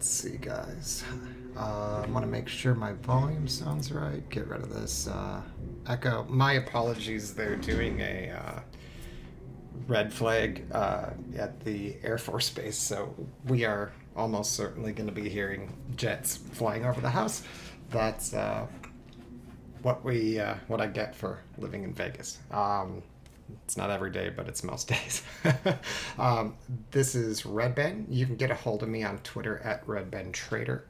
Let's see, guys. I want to make sure my volume sounds right. Get rid of this echo. My apologies. They're doing a red flag at the Air Force Base, so we are almost certainly going to be hearing jets flying over the house. That's what I get for living in Vegas. It's not every day, but it's most days. This is Red Ben. You can get a hold of me on Twitter at RedBenTrader.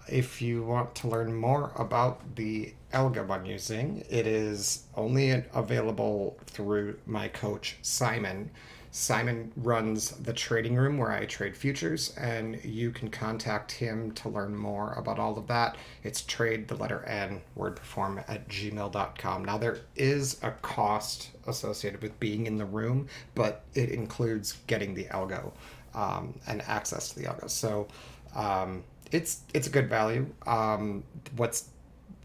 If you want to learn more about the algo I'm using, it is only available through my coach, Simon. Simon runs the trading room where I trade futures, and you can contact him to learn more about all of that. It's trade, the letter N, wordperform at gmail.com. Now, there is a cost associated with being in the room, but it includes getting the algo and access to the algo. So it's a good value.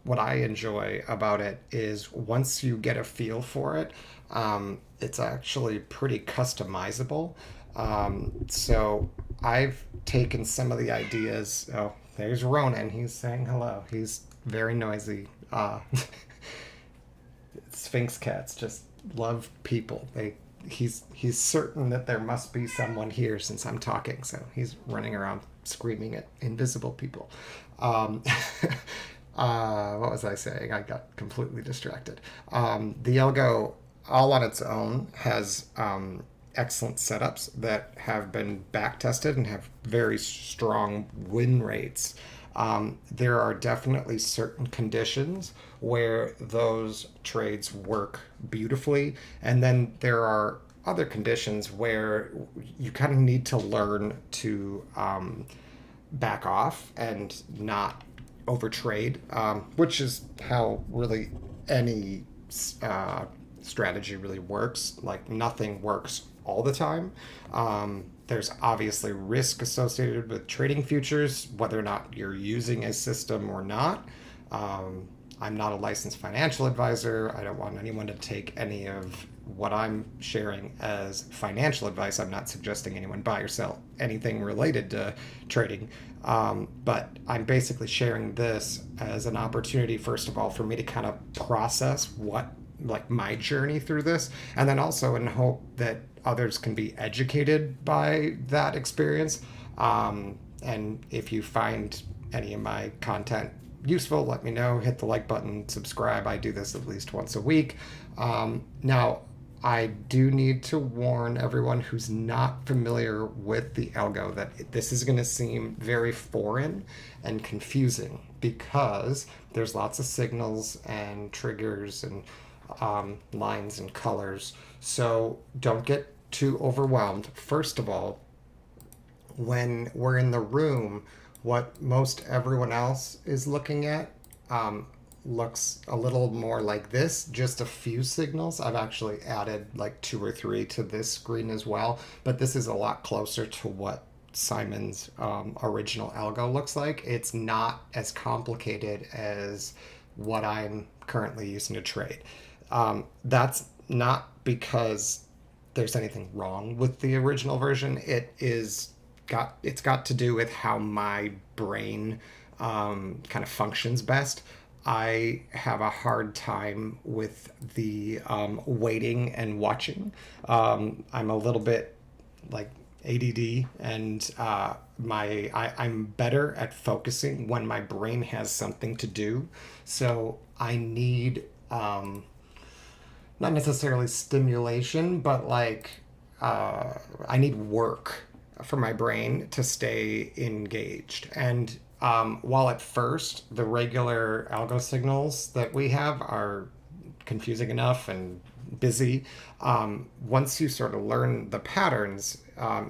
What I enjoy about it is once you get a feel for it, it's actually pretty customizable. So I've taken some of the ideas. Oh, there's Ronan. He's saying hello. He's very noisy. Sphinx cats just love people. He's certain that there must be someone here since I'm talking, so he's running around screaming at invisible people. Um, what was I saying? I got completely distracted. The algo, all on its own, has excellent setups that have been back tested and have very strong win rates. There are definitely certain conditions where those trades work beautifully, and then there are other conditions where you kind of need to learn to back off and not overtrade, which is how really any strategy really works. Like nothing works all the time. There's obviously risk associated with trading futures, whether or not you're using a system or not. I'm not a licensed financial advisor. I don't want anyone to take any of what I'm sharing as financial advice. I'm not suggesting anyone buy or sell anything related to trading. But I'm basically sharing this as an opportunity, first of all, for me to kind of process like my journey through this, and then also in hope that others can be educated by that experience. And if you find any of my content useful, let me know. Hit the like button, subscribe. I do this at least once a week. Now, I do need to warn everyone who's not familiar with the algo that this is going to seem very foreign and confusing because there's lots of signals and triggers and lines and colors. So don't get too overwhelmed. First of all, when we're in the room, what most everyone else is looking at looks a little more like this, just a few signals. I've actually added like 2 or 3 to this screen as well, but this is a lot closer to what Simon's original algo looks like. It's not as complicated as what I'm currently using to trade. That's not because there's anything wrong with the original version. It's got to do with how my brain kind of functions best. I have a hard time with the waiting and watching. I'm a little bit like ADD, and I'm better at focusing when my brain has something to do. So I need not necessarily stimulation, but like I need work for my brain to stay engaged. And while at first the regular algo signals that we have are confusing enough and busy, once you sort of learn the patterns,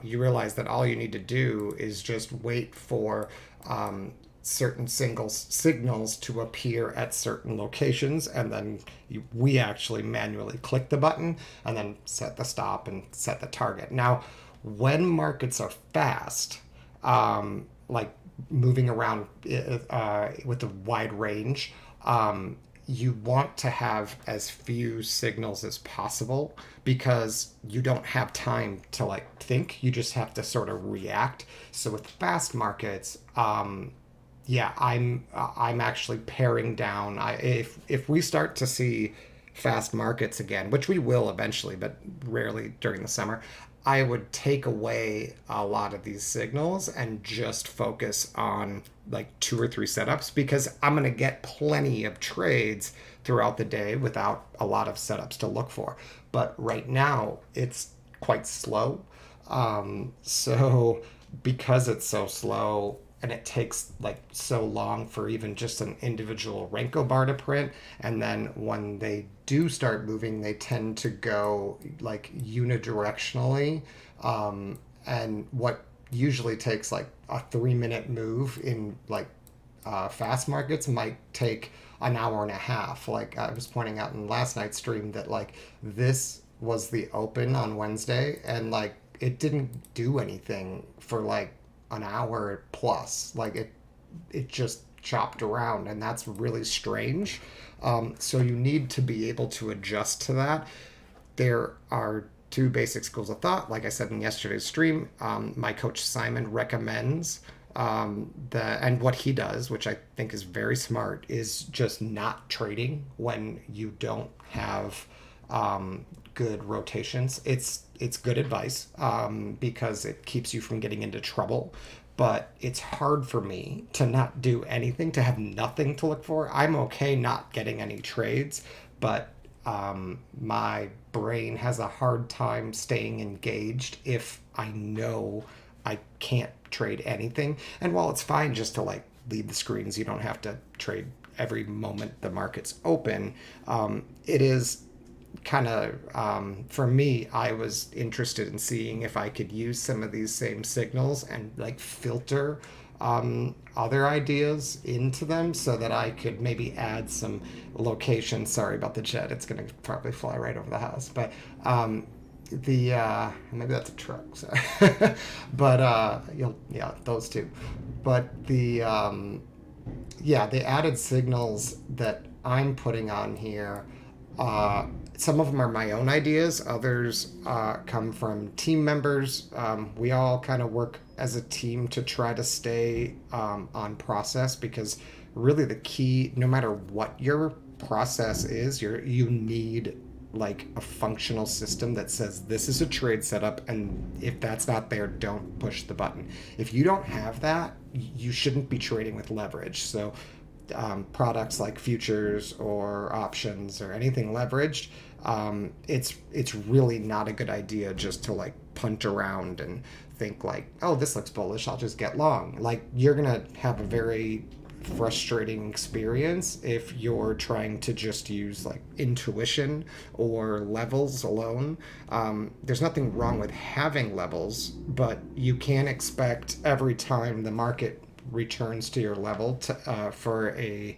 you realize that all you need to do is just wait for certain signals to appear at certain locations, and then we actually manually click the button and then set the stop and set the target. Now, when markets are fast, like moving around with a wide range, you want to have as few signals as possible because you don't have time to like think. You just have to sort of react. So with fast markets, yeah, I'm actually paring down. If we start to see fast markets again, which we will eventually, but rarely during the summer, I would take away a lot of these signals and just focus on like two or three setups because I'm going to get plenty of trades throughout the day without a lot of setups to look for. But right now, it's quite slow. So because it's so slow and it takes like so long for even just an individual Renko bar to print, and then when they do start moving, they tend to go like unidirectionally. And what usually takes like a 3 minute move in like fast markets might take an hour and a half. Like I was pointing out in last night's stream that like this was the open on Wednesday and like it didn't do anything for like an hour plus. Like it just chopped around and that's really strange. So you need to be able to adjust to that. There are two basic schools of thought. Like I said in yesterday's stream, my coach Simon recommends and what he does, which I think is very smart, is just not trading when you don't have good rotations. It's good advice because it keeps you from getting into trouble. But it's hard for me to not do anything, to have nothing to look for. I'm okay not getting any trades, but my brain has a hard time staying engaged if I know I can't trade anything. And while it's fine just to like leave the screens, you don't have to trade every moment the market's open. It is kind of for me, I was interested in seeing if I could use some of these same signals and like filter other ideas into them so that I could maybe add some location. Sorry about the jet, it's going to probably fly right over the house, but the maybe that's a truck, sorry. But yeah, those two. But the yeah, the added signals that I'm putting on here, some of them are my own ideas, others come from team members. We all kind of work as a team to try to stay on process because really the key, no matter what your process is, you need like a functional system that says this is a trade setup, and if that's not there, don't push the button. If you don't have that, you shouldn't be trading with leverage. So products like futures or options or anything leveraged, it's really not a good idea just to like punt around and think like, oh, this looks bullish, I'll just get long. Like you're gonna have a very frustrating experience if you're trying to just use like intuition or levels alone. There's nothing wrong with having levels, but you can't expect every time the market returns to your level for a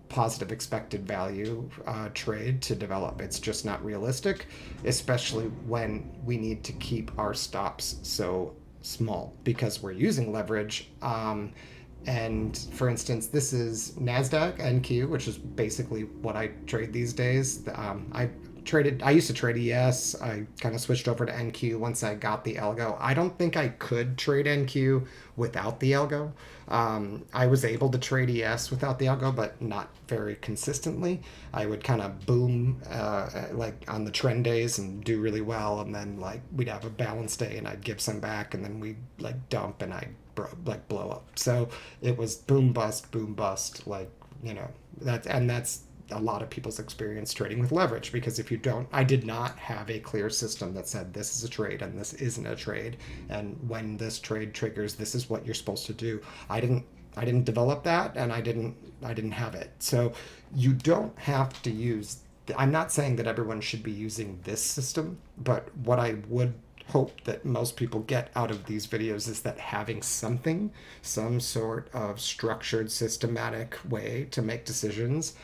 positive expected value trade to develop. It's just not realistic, especially when we need to keep our stops so small because we're using leverage. And for instance, this is NASDAQ NQ, which is basically what I trade these days. I used to trade ES. I kind of switched over to NQ once I got the algo. I don't think I could trade NQ without the algo. I was able to trade ES without the algo, but not very consistently. I would kind of boom like on the trend days and do really well, and then like we'd have a balance day and I'd give some back, and then we'd like dump and I'd like blow up. So it was boom bust, like that's a lot of people's experience trading with leverage, because if you don't, I did not have a clear system that said this is a trade and this isn't a trade, and when this trade triggers, this is what you're supposed to do. I didn't develop that, and I didn't have it. So you don't have to use, I'm not saying that everyone should be using this system, but what I would hope that most people get out of these videos is that having some sort of structured, systematic way to make decisions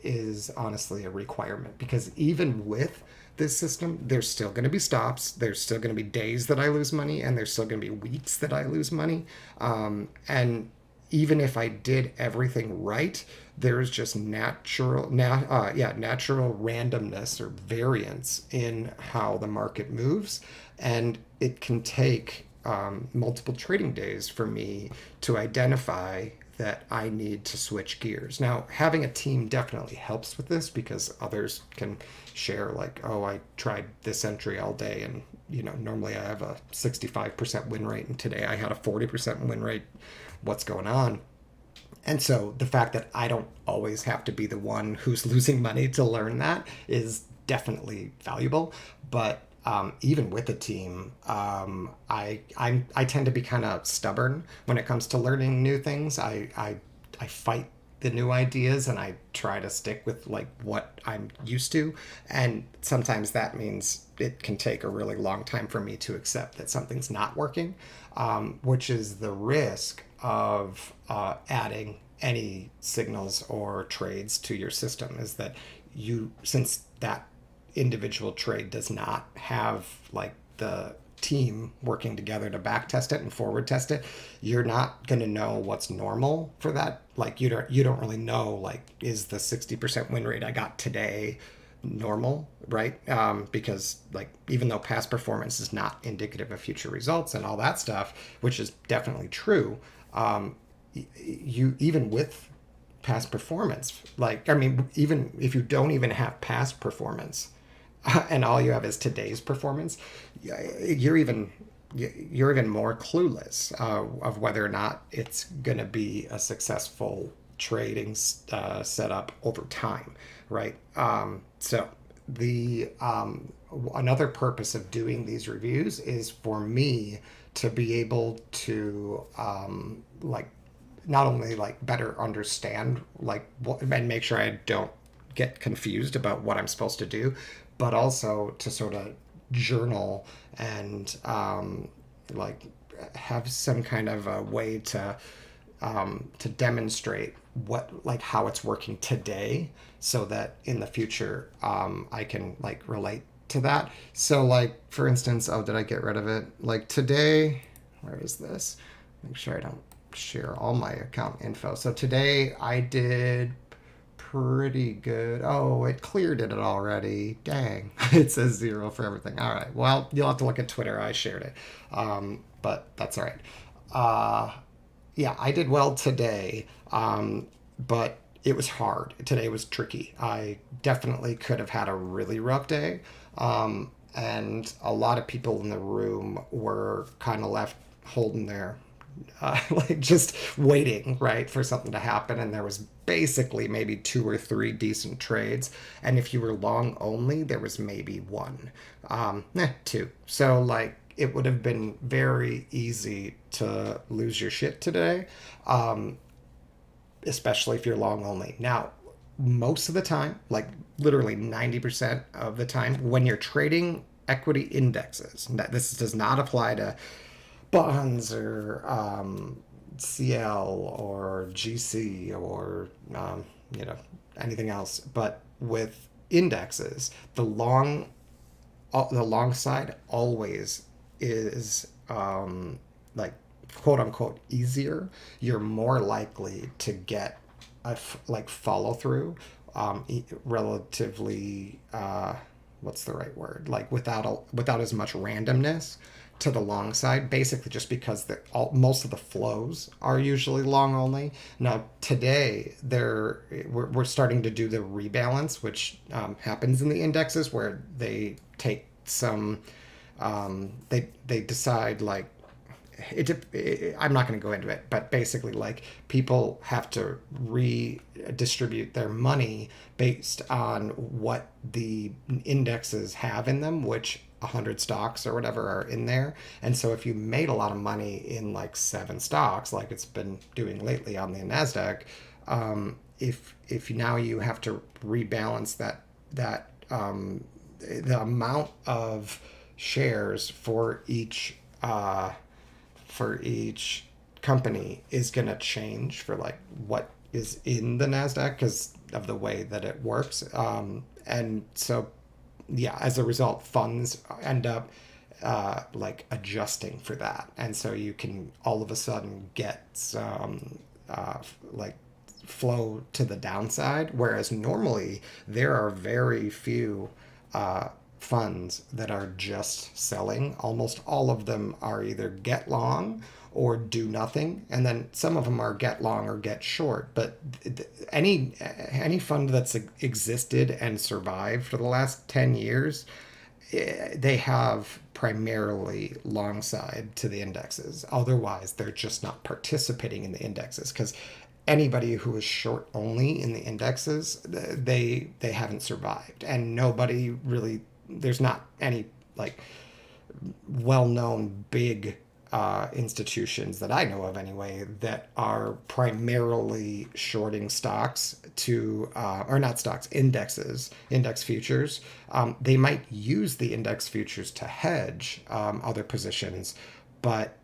is honestly a requirement. Because even with this system, there's still going to be stops, there's still going to be days that I lose money, and there's still going to be weeks that I lose money. And even if I did everything right, there's just natural randomness or variance in how the market moves, and it can take multiple trading days for me to identify that I need to switch gears. Now, having a team definitely helps with this because others can share, like, oh, I tried this entry all day, and normally I have a 65% win rate, and today I had a 40% win rate. What's going on? And so the fact that I don't always have to be the one who's losing money to learn that is definitely valuable. But even with a team, I tend to be kind of stubborn when it comes to learning new things. I fight the new ideas, and I try to stick with like what I'm used to. And sometimes that means it can take a really long time for me to accept that something's not working, which is the risk of adding any signals or trades to your system, is that since that individual trade does not have like the team working together to back test it and forward test it, you're not going to know what's normal for that. Like you don't really know, like, is the 60% win rate I got today normal, right? Because like, even though past performance is not indicative of future results and all that stuff, which is definitely true, you even with past performance, like, I mean, even if you don't even have past performance, and all you have is today's performance, you're even you're even more clueless of whether or not it's going to be a successful trading setup over time, right? So the another purpose of doing these reviews is for me to be able to like not only like better understand like what, and make sure I don't get confused about what I'm supposed to do, but also to sort of journal and like have some kind of a way to demonstrate what, like, how it's working today, so that in the future I can like relate to that. So like, for instance, oh, did I get rid of it? Like today, where is this? Make sure I don't share all my account info. So today I did pretty good. Oh, it cleared it already. Dang. It says 0 for everything. All right. Well, you'll have to look at Twitter. I shared it. But that's all right. Uh, yeah, I did well today. But it was hard. Today was tricky. I definitely could have had a really rough day. And a lot of people in the room were kind of left holding their like just waiting, right, for something to happen. And there was basically maybe 2 or 3 decent trades. And if you were long only, there was maybe one, 2. So like, it would have been very easy to lose your shit today, especially if you're long only. Now, most of the time, like literally 90% of the time, when you're trading equity indexes, that this does not apply to bonds or CL or GC or anything else. But with indexes, the long side always is like, quote unquote, easier. You're more likely to get like follow through, relatively, what's the right word, like without as much randomness to the long side, basically just because most of the flows are usually long only. Now today we're starting to do the rebalance, which happens in the indexes, where they take some they decide, like, I'm not going to go into it, but basically, like, people have to redistribute their money based on what the indexes have in them, which 100 stocks or whatever are in there. And so if you made a lot of money in like 7 stocks, like it's been doing lately on the NASDAQ, if now you have to rebalance the amount of shares for each company is going to change for like what is in the NASDAQ because of the way that it works. And so, yeah, as a result, funds end up like adjusting for that. And so you can all of a sudden get like flow to the downside, whereas normally there are very few uh, funds that are just selling. Almost all of them are either get long or do nothing, and then some of them are get long or get short. But any fund that's existed and survived for the last 10 years, they have primarily long side to the indexes. Otherwise, they're just not participating in the indexes because anybody who is short only in the indexes, they haven't survived, and nobody really. There's not any like well-known big institutions that I know of anyway that are primarily shorting stocks to or not stocks, indexes, index futures. They might use the index futures to hedge other positions, but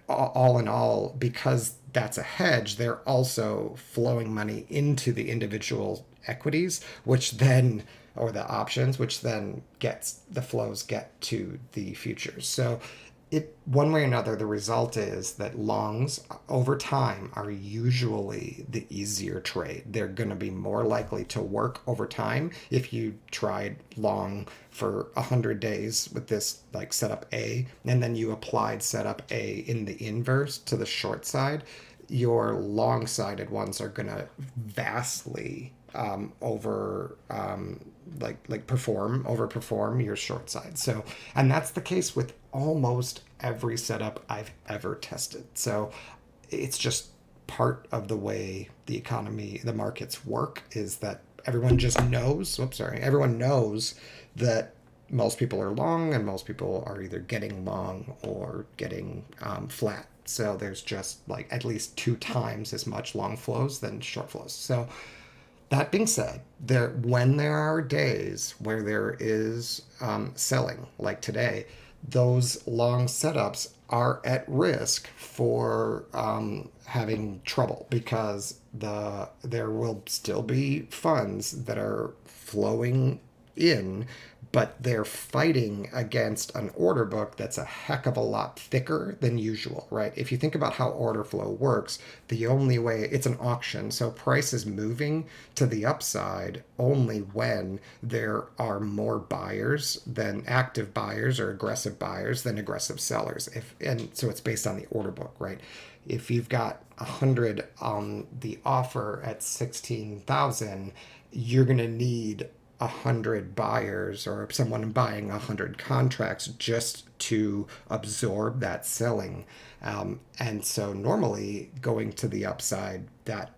all in all, because that's a hedge, they're also flowing money into the individual equities, which then, or the options, which then gets the flows get to the futures. So it, one way or another, the result is that longs over time are usually the easier trade. They're going to be more likely to work over time. If you tried long for 100 days with this like setup A, and then you applied setup A in the inverse to the short side, your long-sided ones are going to vastly over like perform overperform your short side. So, and that's the case with almost every setup I've ever tested. So it's just part of the way the economy, the markets work, is that everyone just knows, oops, sorry, everyone knows that most people are long and most people are either getting long or getting flat. So there's just like at least two times as much long flows than short flows. So that being said, when there are days where there is selling, like today, those long setups are at risk for having trouble because there will still be funds that are flowing in, but they're fighting against an order book that's a heck of a lot thicker than usual, right? If you think about how order flow works, the only way it's an auction, so price is moving to the upside only when there are more buyers than active buyers or aggressive buyers than aggressive sellers. And so it's based on the order book, right? If you've got 100 on the offer at 16,000, you're going to need 100 buyers or someone buying 100 contracts just to absorb that selling. And so normally going to the upside, that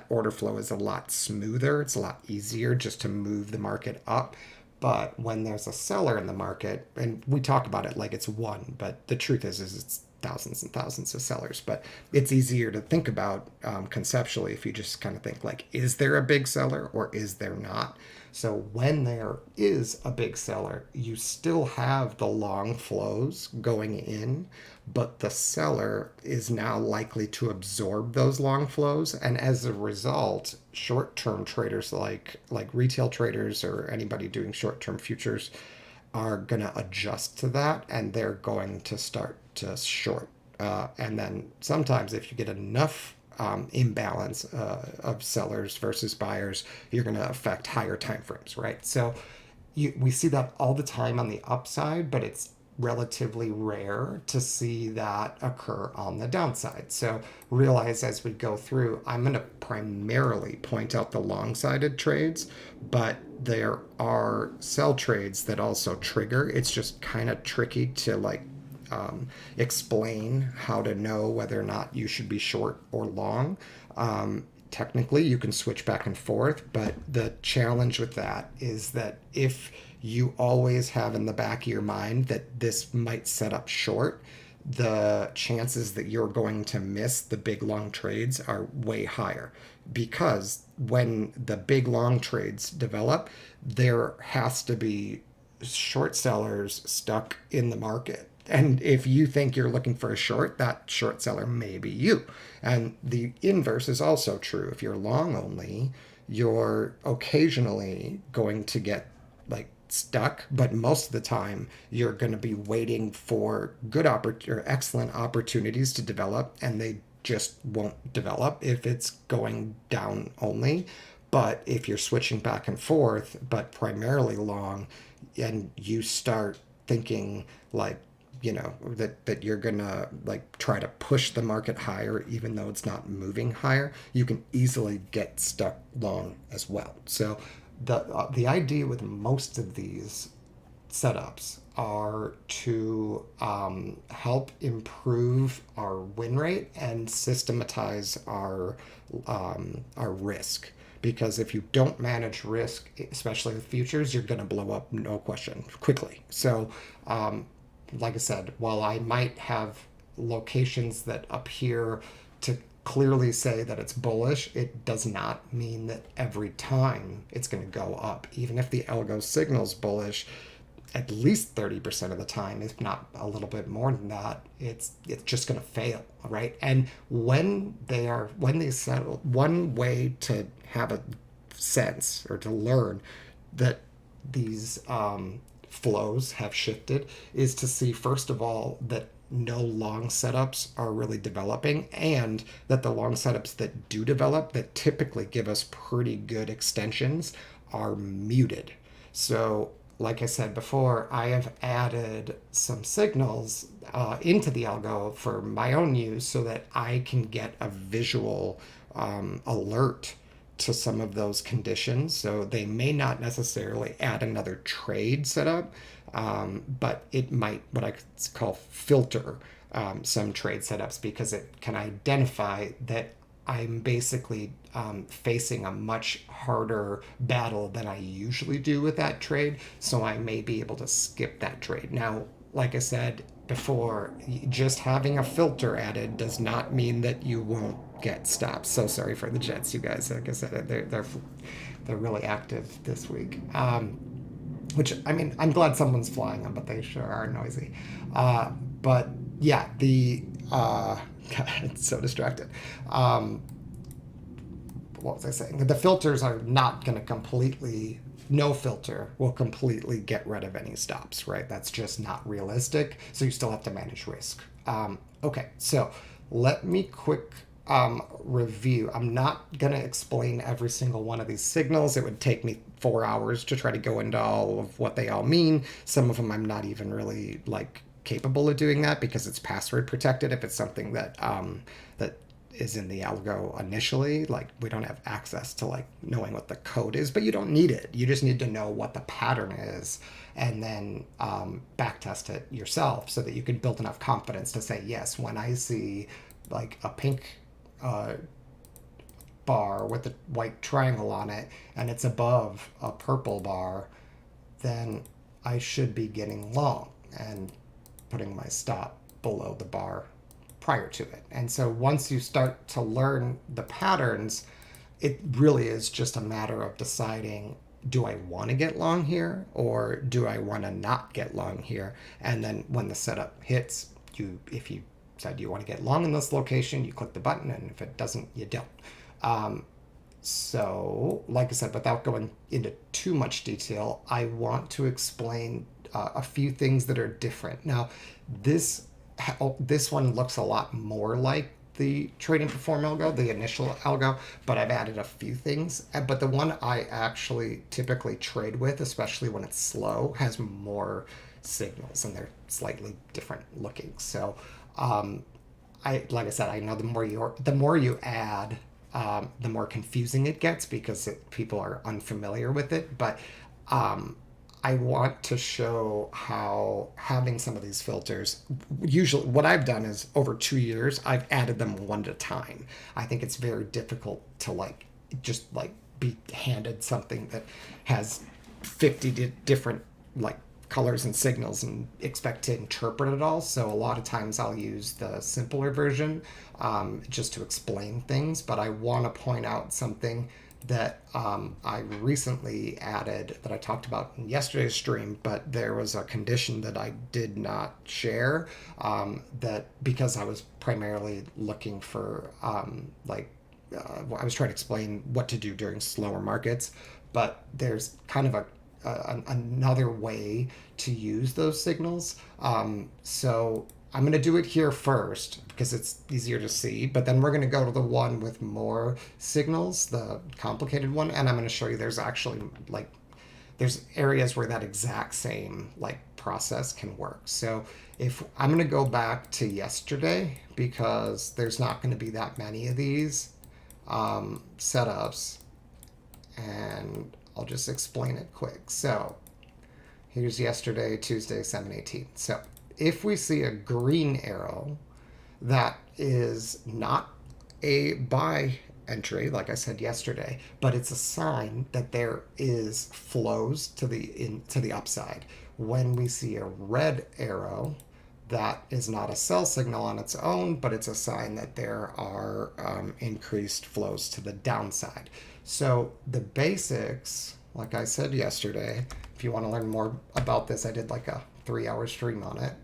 order flow is a lot smoother. It's a lot easier just to move the market up. But when there's a seller in the market, and we talk about it like it's one, but the truth is it's thousands and thousands of sellers. But it's easier to think about conceptually if you just kind of think like, is there a big seller or is there not? So when there is a big seller, you still have the long flows going in, but the seller is now likely to absorb those long flows. And as a result, short-term traders like retail traders or anybody doing short-term futures are going to adjust to that, and they're going to start to short. And then sometimes if you get enough imbalance of sellers versus buyers, you're going to affect higher time frames, right? So we see that all the time on the upside, but it's relatively rare to see that occur on the downside. So realize as we go through, I'm going to primarily point out the long-sided trades, but there are sell trades that also trigger. It's just kind of tricky to like explain how to know whether or not you should be short or long. Technically, you can switch back and forth, but the challenge with that is that if you always have in the back of your mind that this might set up short, the chances that you're going to miss the big long trades are way higher, because when the big long trades develop, there has to be short sellers stuck in the market. And if you think you're looking for a short, that short seller may be you. And the inverse is also true. If you're long only, you're occasionally going to get like stuck, but most of the time you're going to be waiting for good or excellent opportunities to develop, and they just won't develop if it's going down only. But if you're switching back and forth, but primarily long, and you start thinking like, that you're gonna like try to push the market higher even though it's not moving higher, you can easily get stuck long as well. So the idea with most of these setups are to help improve our win rate and systematize our risk. Because if you don't manage risk, especially with futures, you're going to blow up, no question, quickly. So, like I said, while I might have locations that appear to clearly say that it's bullish, it does not mean that every time it's going to go up. Even if the algo signals bullish, at least 30% of the time, if not a little bit more than that, it's just going to fail, right? And when they settle, one way to have a sense or to learn that these flows have shifted is to see, first of all, that no long setups are really developing, and that the long setups that do develop, that typically give us pretty good extensions, are muted. So like I said before, I have added some signals into the algo for my own use so that I can get a visual alert to some of those conditions. So they may not necessarily add another trade setup, but it might, what I could call, filter some trade setups, because it can identify that I'm basically facing a much harder battle than I usually do with that trade, so I may be able to skip that trade. Now, like I said before, just having a filter added does not mean that you won't get stops. So sorry for the Jets, you guys. Like I said, they're really active this week. Which, I mean, I'm glad someone's flying them, but they sure are noisy. But yeah, God, so distracted. What was I saying? The filters are not going to completely, no filter will completely get rid of any stops, right? That's just not realistic. So you still have to manage risk. Okay, so let me quick review. I'm not going to explain every single one of these signals. It would take me 4 hours to try to go into all of what they all mean. Some of them I'm not even really like capable of doing that because it's password protected. If it's something that that is in the algo initially, like we don't have access to like knowing what the code is, but you don't need it. You just need to know what the pattern is, and then backtest it yourself so that you can build enough confidence to say, yes, when I see like a pink bar with a white triangle on it and it's above a purple bar, then I should be getting long and putting my stop below the bar prior to it. And so once you start to learn the patterns, it really is just a matter of deciding, do I want to get long here or do I want to not get long here? And then when the setup hits, if you decide you want to get long in this location, you click the button, and if it doesn't, you don't. So, like I said, without going into too much detail, I want to explain a few things that are different. Now, this one looks a lot more like the Trade and Perform algo, the initial algo, but I've added a few things. But the one I actually typically trade with, especially when it's slow, has more signals and they're slightly different looking. So, like I said, I know the more you add, the more confusing it gets because people are unfamiliar with it. But I want to show how having some of these filters, usually what I've done is over 2 years, I've added them one at a time. I think it's very difficult to just be handed something that has 50 different colors and signals and expect to interpret it all. So a lot of times I'll use the simpler version just to explain things. But I want to point out something that I recently added that I talked about in yesterday's stream, but there was a condition that I did not share that because I was primarily looking for I was trying to explain what to do during slower markets, but there's kind of another way to use those signals. So I'm going to do it here first because it's easier to see, but then we're going to go to the one with more signals, the complicated one, and I'm going to show you there's actually like there's areas where that exact same like process can work. So if I'm going to go back to yesterday because there's not going to be that many of these setups, and I'll just explain it quick. So here's yesterday, Tuesday, 7/18. So if we see a green arrow, that is not a buy entry, like I said yesterday, but it's a sign that there is flows to the upside. When we see a red arrow, that is not a sell signal on its own, but it's a sign that there are increased flows to the downside. So the basics, like I said yesterday, if you want to learn more about this, I did like a 3-hour stream on it,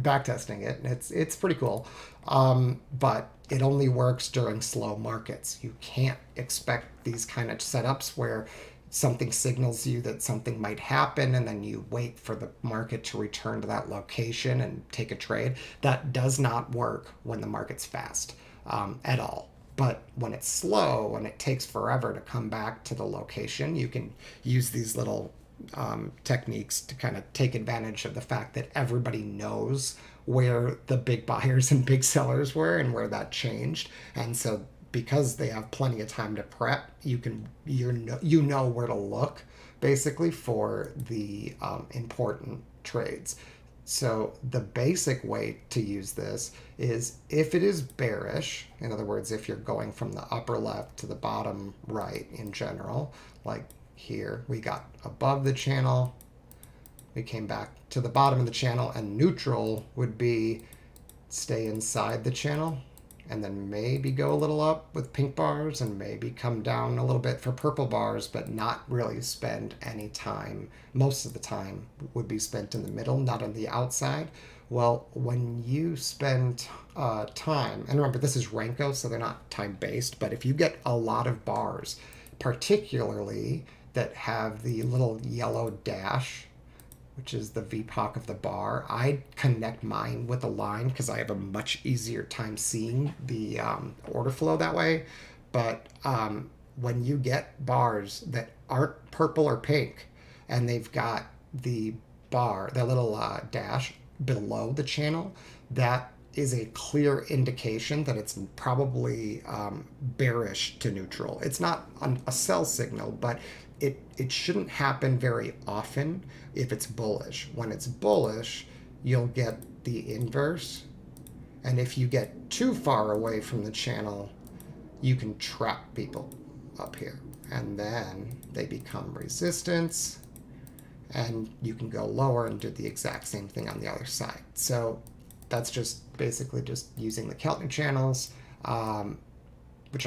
backtesting it, and it's pretty cool. But it only works during slow markets. You can't expect these kind of setups where something signals you that something might happen and then you wait for the market to return to that location and take a trade. That does not work when the market's fast at all. But when it's slow and it takes forever to come back to the location, you can use these little techniques to kind of take advantage of the fact that everybody knows where the big buyers and big sellers were and where that changed. And so because they have plenty of time to prep, you know where to look basically for the important trades. So the basic way to use this is if it is bearish, in other words, if you're going from the upper left to the bottom right in general, like here, we got above the channel, we came back to the bottom of the channel, and neutral would be stay inside the channel and then maybe go a little up with pink bars and maybe come down a little bit for purple bars, but not really spend any time. Most of the time would be spent in the middle, not on the outside. Well, when you spend time, and remember this is Renko, so they're not time-based, but if you get a lot of bars, particularly that have the little yellow dash, which is the VPOC of the bar, I connect mine with a line because I have a much easier time seeing the order flow that way. But when you get bars that aren't purple or pink and they've got the bar, that little dash below the channel, that is a clear indication that it's probably bearish to neutral. It's not a sell signal, but it shouldn't happen very often if it's bullish. When it's bullish, you'll get the inverse. And if you get too far away from the channel, you can trap people up here. And then they become resistance. And you can go lower and do the exact same thing on the other side. So that's just basically just using the Keltner channels, which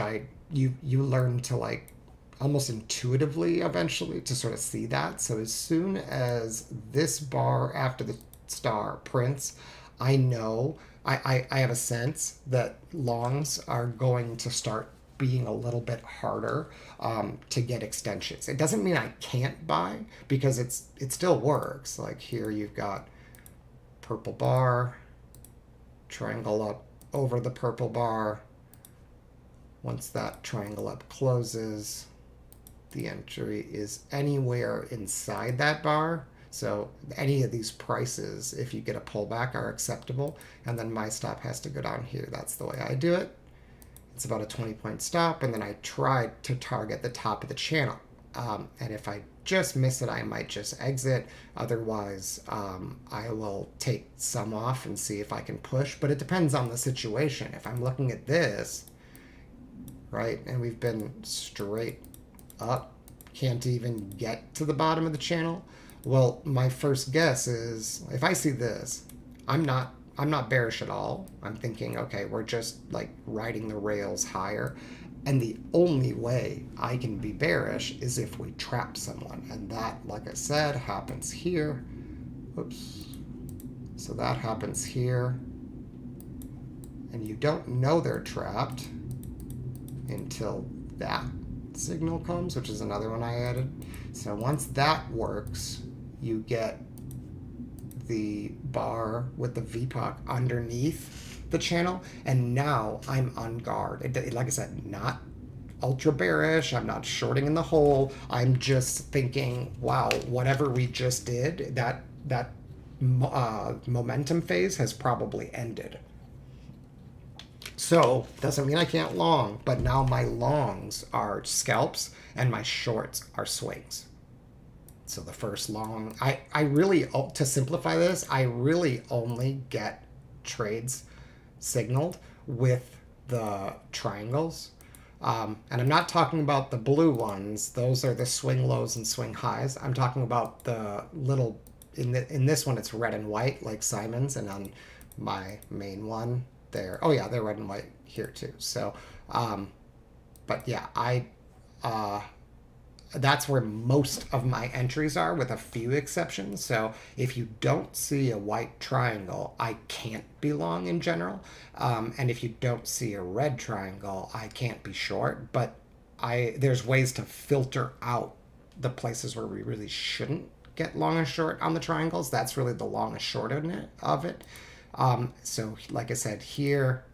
you learn to like almost intuitively eventually to sort of see that. So as soon as this bar after the star prints, I know I have a sense that longs are going to start being a little bit harder to get extensions. It doesn't mean I can't buy because it still works. Like here you've got purple bar, triangle up over the purple bar. Once that triangle up closes, the entry is anywhere inside that bar. So any of these prices, if you get a pullback, are acceptable. And then my stop has to go down here. That's the way I do it. It's about a 20-point stop. And then I try to target the top of the channel. And if I just miss it, I might just exit. Otherwise, I will take some off and see if I can push. But it depends on the situation. If I'm looking at this, right, and we've been straight up, can't even get to the bottom of the channel. Well, my first guess is if I see this, I'm not bearish at all. I'm thinking, okay, we're just like riding the rails higher. And the only way I can be bearish is if we trap someone. And that, like I said, happens here. Oops. So that happens here. And you don't know they're trapped until that signal comes, which is another one I added. So once that works, you get the bar with the VPOC underneath the channel, and now I'm on guard. Like I said, not ultra bearish. I'm not shorting in the hole. I'm just thinking, wow, whatever we just did, that momentum phase has probably ended. So doesn't mean I can't long, but now my longs are scalps and my shorts are swings. So the first long, I really, to simplify this, I really only get trades signaled with the triangles. And I'm not talking about the blue ones. Those are the swing lows and swing highs. I'm talking about the little, in this one, it's red and white, like Simon's, and on my main one, oh yeah, they're red and white here too. So, but yeah, that's where most of my entries are, with a few exceptions. So if you don't see a white triangle, I can't be long in general. And if you don't see a red triangle, I can't be short. But there's ways to filter out the places where we really shouldn't get long and short on the triangles. That's really the long and short of it. So like I said, here,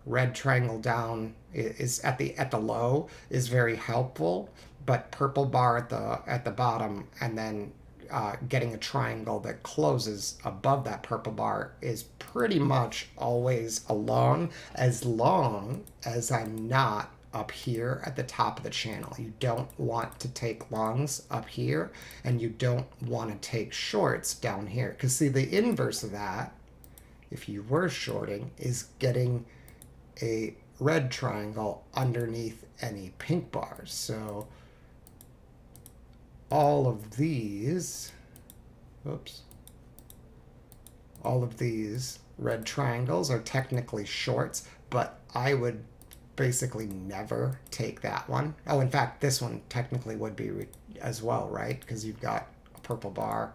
red triangle down is at the low is very helpful, but purple bar at the bottom, and then getting a triangle that closes above that purple bar is pretty much always a long as I'm not up here at the top of the channel. You don't want to take longs up here, and you don't want to take shorts down here, because see, the inverse of that, if you were shorting, is getting a red triangle underneath any pink bars. So all of these red triangles are technically shorts, but I would basically never take that one. Oh, in fact, this one technically would be as well, right? Because you've got a purple bar,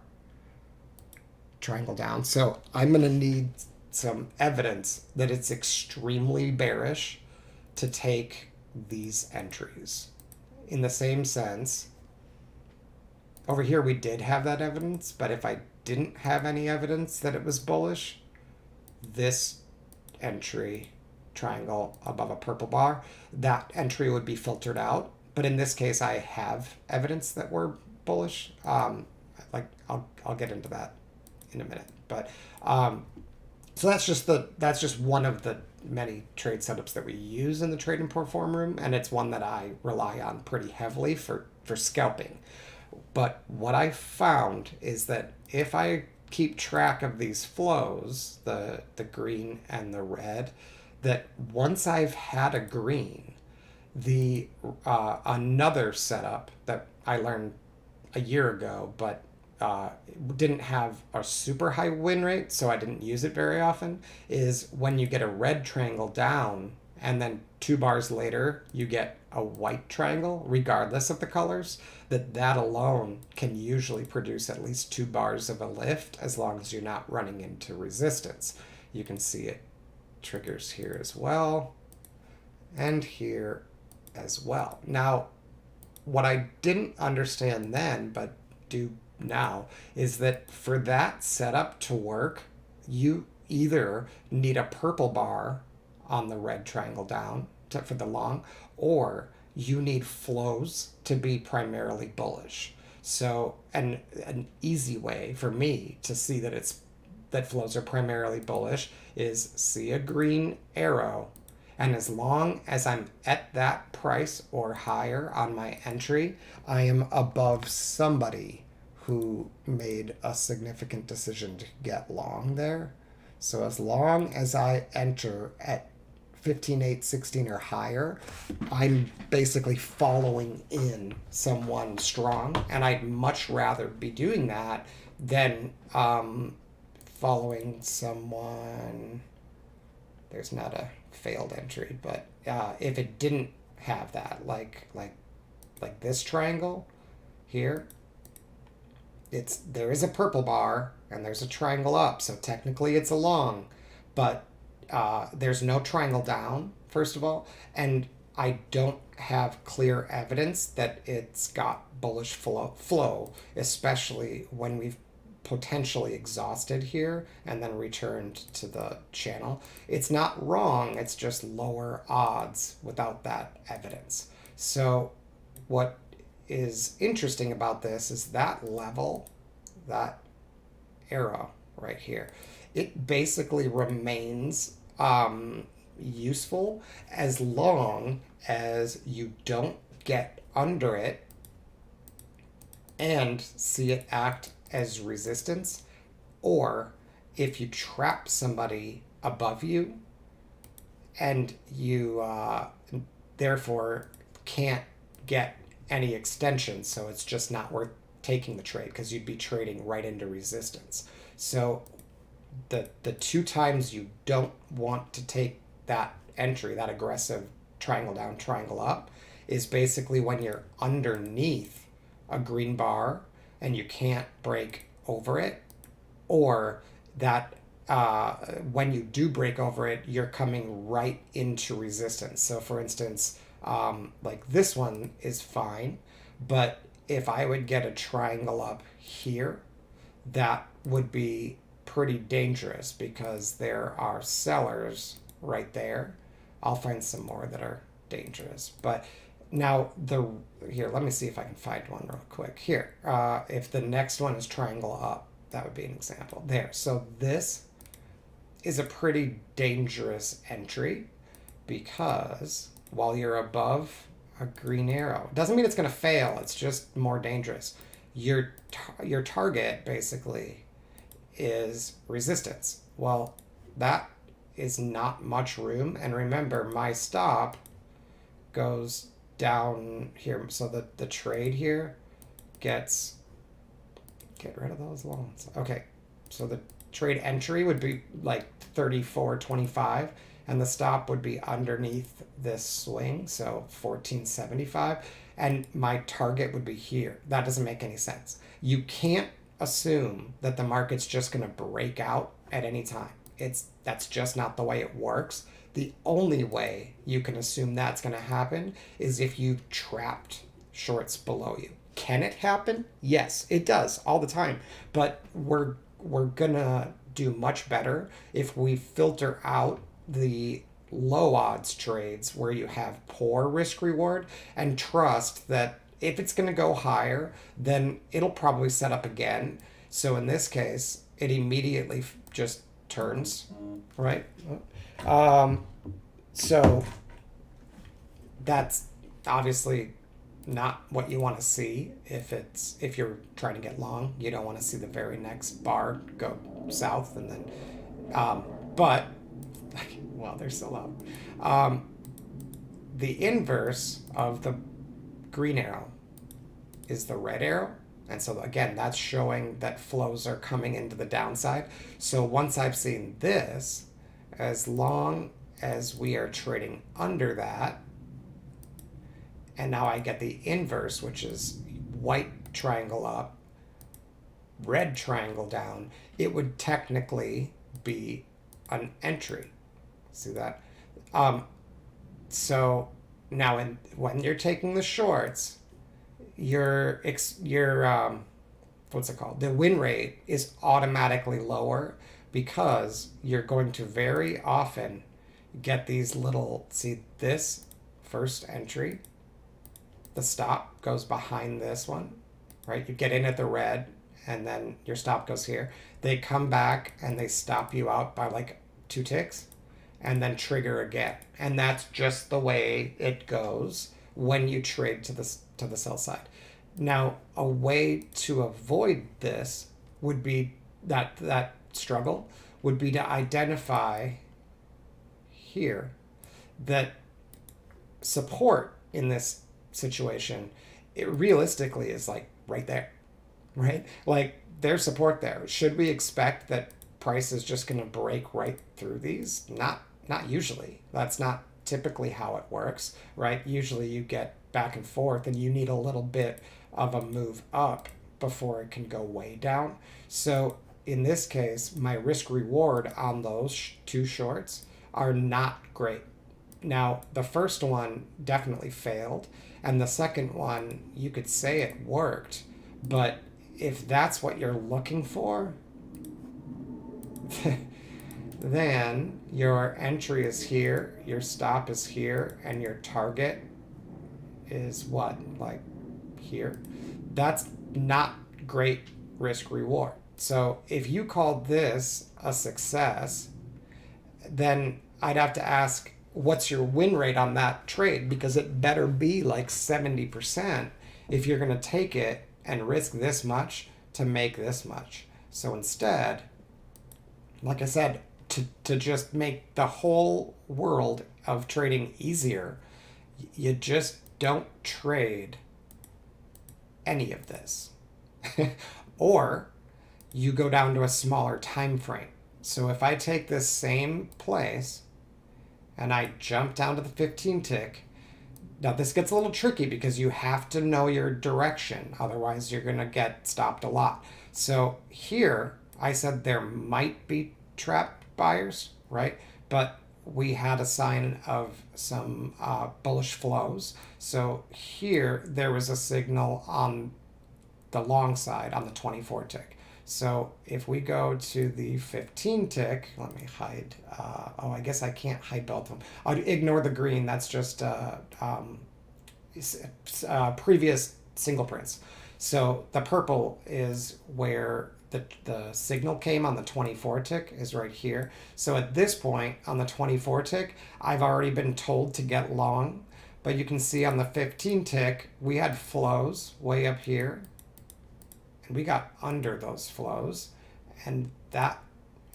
triangle down. So I'm going to need some evidence that it's extremely bearish to take these entries. In the same sense, over here we did have that evidence, but if I didn't have any evidence that it was bullish, this entry, triangle above a purple bar, that entry would be filtered out. But in this case, I have evidence that we're bullish. Like I'll get into that in a minute, but so that's just one of the many trade setups that we use in the trade and perform room, and it's one that I rely on pretty heavily for scalping. But what I found is that if I keep track of these flows, the green and the red, that once I've had a green, the another setup that I learned a year ago, but didn't have a super high win rate, so I didn't use it very often, is when you get a red triangle down and then 2 bars later you get a white triangle, regardless of the colors, that alone can usually produce at least 2 bars of a lift, as long as you're not running into resistance. You can see it triggers here as well, and here as well. Now, what I didn't understand then, but do now, is that for that setup to work, you either need a purple bar on the red triangle down for the long, or you need flows to be primarily bullish. So an easy way for me to see that flows are primarily bullish is see a green arrow, and as long as I'm at that price or higher on my entry, I am above somebody who made a significant decision to get long there. So as long as I enter at 15.8, 16 or higher, I'm basically following in someone strong, and I'd much rather be doing that than following someone. There's not a failed entry, but if it didn't have that, like this triangle here, there is a purple bar and there's a triangle up, so technically it's a long, but there's no triangle down, first of all, and I don't have clear evidence that it's got bullish flow, especially when we've potentially exhausted here and then returned to the channel. It's not wrong, it's just lower odds without that evidence. So what is interesting about this is that level, that arrow right here, it basically remains useful as long as you don't get under it and see it act as resistance, or if you trap somebody above you and you therefore can't get any extension, so it's just not worth taking the trade because you'd be trading right into resistance. So the two times you don't want to take that entry, that aggressive triangle down, triangle up, is basically when you're underneath a green bar and you can't break over it, or that when you do break over it, you're coming right into resistance. So for instance, like this one is fine, but if I would get a triangle up here, that would be pretty dangerous because there are sellers right there. I'll find some more that are dangerous. But now here, let me see if I can find one real quick. Here, if the next one is triangle up, that would be an example. There. So this is a pretty dangerous entry because while you're above a green arrow, doesn't mean it's going to fail. It's just more dangerous. Your target basically is resistance. Well, that is not much room. And remember, my stop goes down here. So the trade here gets, get rid of those loans. Okay. So the trade entry would be like 34.25 and the stop would be underneath this swing. So 14.75. And my target would be here. That doesn't make any sense. You can't assume that the market's just going to break out at any time. That's just not the way it works. The only way you can assume that's going to happen is if you've trapped shorts below you. Can it happen? Yes, it does all the time. But we're going to do much better if we filter out the low odds trades where you have poor risk reward and trust that if it's going to go higher, then it'll probably set up again. So in this case, it immediately just turns, right? So that's obviously not what you want to see if you're trying to get long. You don't want to see the very next bar go south and then but well, they're so low. The inverse of the green arrow is the red arrow. And so again, that's showing that flows are coming into the downside. So once I've seen this, as long as we are trading under that, and now I get the inverse, which is white triangle up, red triangle down, it would technically be an entry. See that? So now when you're taking the shorts, your what's it called? The win rate is automatically lower because you're going to very often get these little, see this first entry, the stop goes behind this one, right? You get in at the red and then your stop goes here. They come back and they stop you out by like 2 ticks and then trigger again. And that's just the way it goes when you trade to the sell side. Now, a way to avoid this would be that struggle would be to identify here that support in this situation, it realistically is like right there, right? Like there's support there. Should we expect that price is just going to break right through these? Not usually. That's not typically how it works, right? Usually you get back and forth and you need a little bit of a move up before it can go way down. So in this case, my risk reward on those 2 shorts are not great. Now, the first one definitely failed, and the second one, you could say it worked, but if that's what you're looking for, then your entry is here, your stop is here, and your target is what? Like here? That's not great risk reward. So if you call this a success, then I'd have to ask, what's your win rate on that trade? Because it better be like 70% if you're going to take it and risk this much to make this much. So instead, like I said, to just make the whole world of trading easier, you just don't trade any of this. Or you go down to a smaller time frame. So if I take this same place and I jump down to the 15 tick, now this gets a little tricky because you have to know your direction. Otherwise, you're going to get stopped a lot. So here, I said there might be trap buyers, right? But we had a sign of some bullish flows. So here, there was a signal on the long side on the 24 tick. So if we go to the 15 tick, let me hide. Oh, I guess I can't hide both of them. I'll ignore the green. That's just previous single prints. So the purple is where the signal came on the 24 tick is right here. So at this point on the 24 tick, I've already been told to get long. But you can see on the 15 tick, we had flows way up here. We got under those flows, and that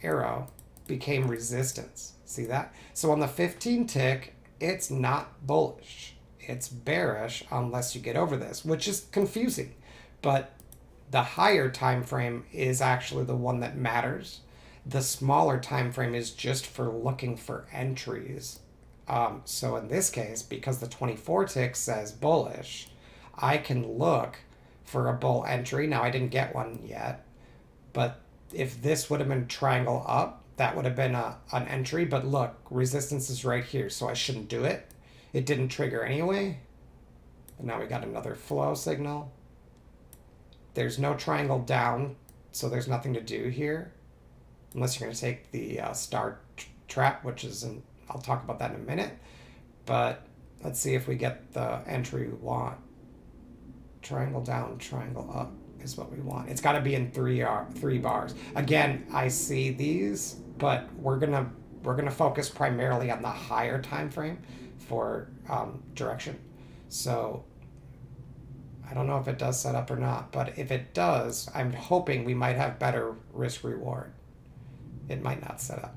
arrow became resistance. See that? So on the 15 tick, it's not bullish. It's bearish unless you get over this, which is confusing. But the higher time frame is actually the one that matters. The smaller time frame is just for looking for entries. So in this case, because the 24 tick says bullish, I can look for a bull entry. Now I didn't get one yet, but if this would have been triangle up, that would have been an entry. But look, resistance is right here, so I shouldn't do it. It didn't trigger anyway. And now we got another flow signal. There's no triangle down, so there's nothing to do here, unless you're going to take the star trap, which is I'll talk about that in a minute. But let's see if we get the entry we want. Triangle down, triangle up is what we want. It's got to be in three bars. Again, I see these, but we're gonna focus primarily on the higher time frame for direction. So I don't know if it does set up or not, but if it does, I'm hoping we might have better risk reward. It might not set up.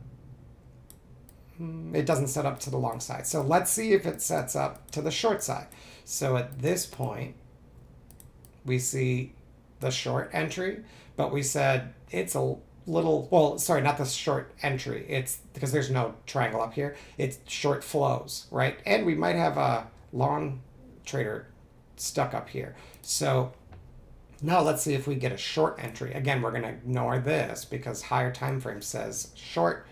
It doesn't set up to the long side. So let's see if it sets up to the short side. So at this point, we see the short entry, but we said it's a little, well, sorry, not the short entry. It's because there's no triangle up here. It's short flows, right? And we might have a long trader stuck up here. So now let's see if we get a short entry. Again, we're going to ignore this because higher time frame says short,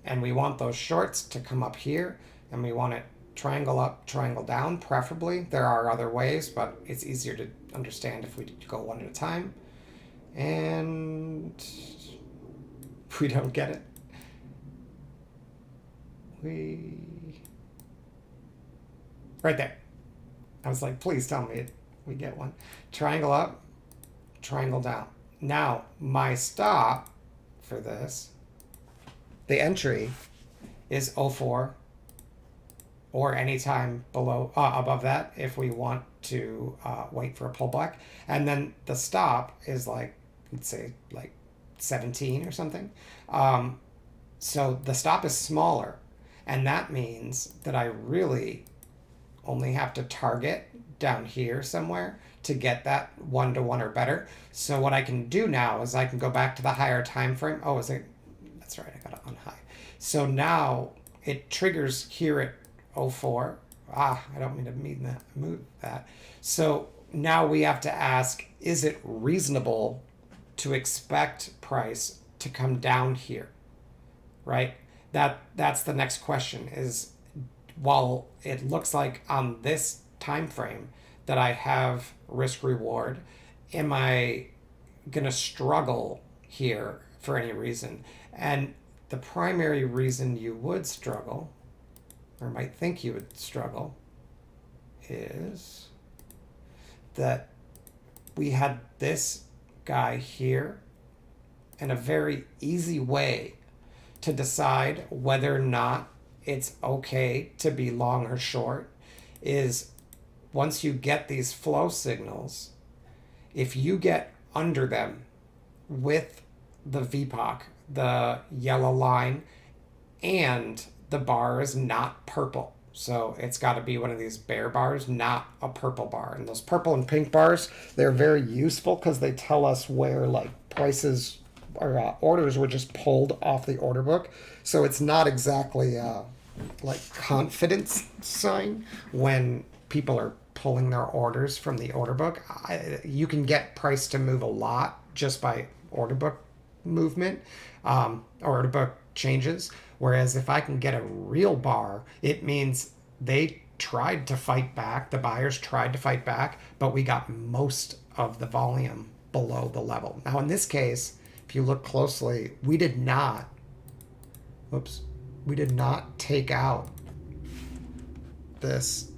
and we want those shorts to come up here, and we want it triangle up, triangle down, preferably. There are other ways, but it's easier to understand if we go one at a time. And we don't get it. Right there. I was like, please tell me we get one. Triangle up, triangle down. Now, my stop for this, the entry is 04 or anytime below, above that if we want to wait for a pullback. And then the stop is like, let's say like 17 or something. So the stop is smaller, and that means that I really only have to target down here somewhere to get that 1-to-1 or better. So what I can do now is I can go back to the higher time frame. Oh, is it? That's right, I got it on high. So now it triggers here at 04. I don't mean to move that. So now we have to ask, is it reasonable to expect price to come down here? Right? That's the next question is, while it looks like on this time frame that I have risk reward, am I going to struggle here for any reason. And the primary reason you would struggle, or might think you would struggle, is that we had this guy here, and a very easy way to decide whether or not it's okay to be long or short is once you get these flow signals, if you get under them with the VPOC, the yellow line, and the bar is not purple. So it's got to be one of these bear bars, not a purple bar. And those purple and pink bars, they're very useful because they tell us where like prices or orders were just pulled off the order book. So it's not exactly like confidence sign when people are pulling their orders from the order book. You can get price to move a lot just by order book movement, order book changes. Whereas if I can get a real bar, it means they tried to fight back. The buyers tried to fight back, but we got most of the volume below the level. Now, in this case, if you look closely, we did not take out this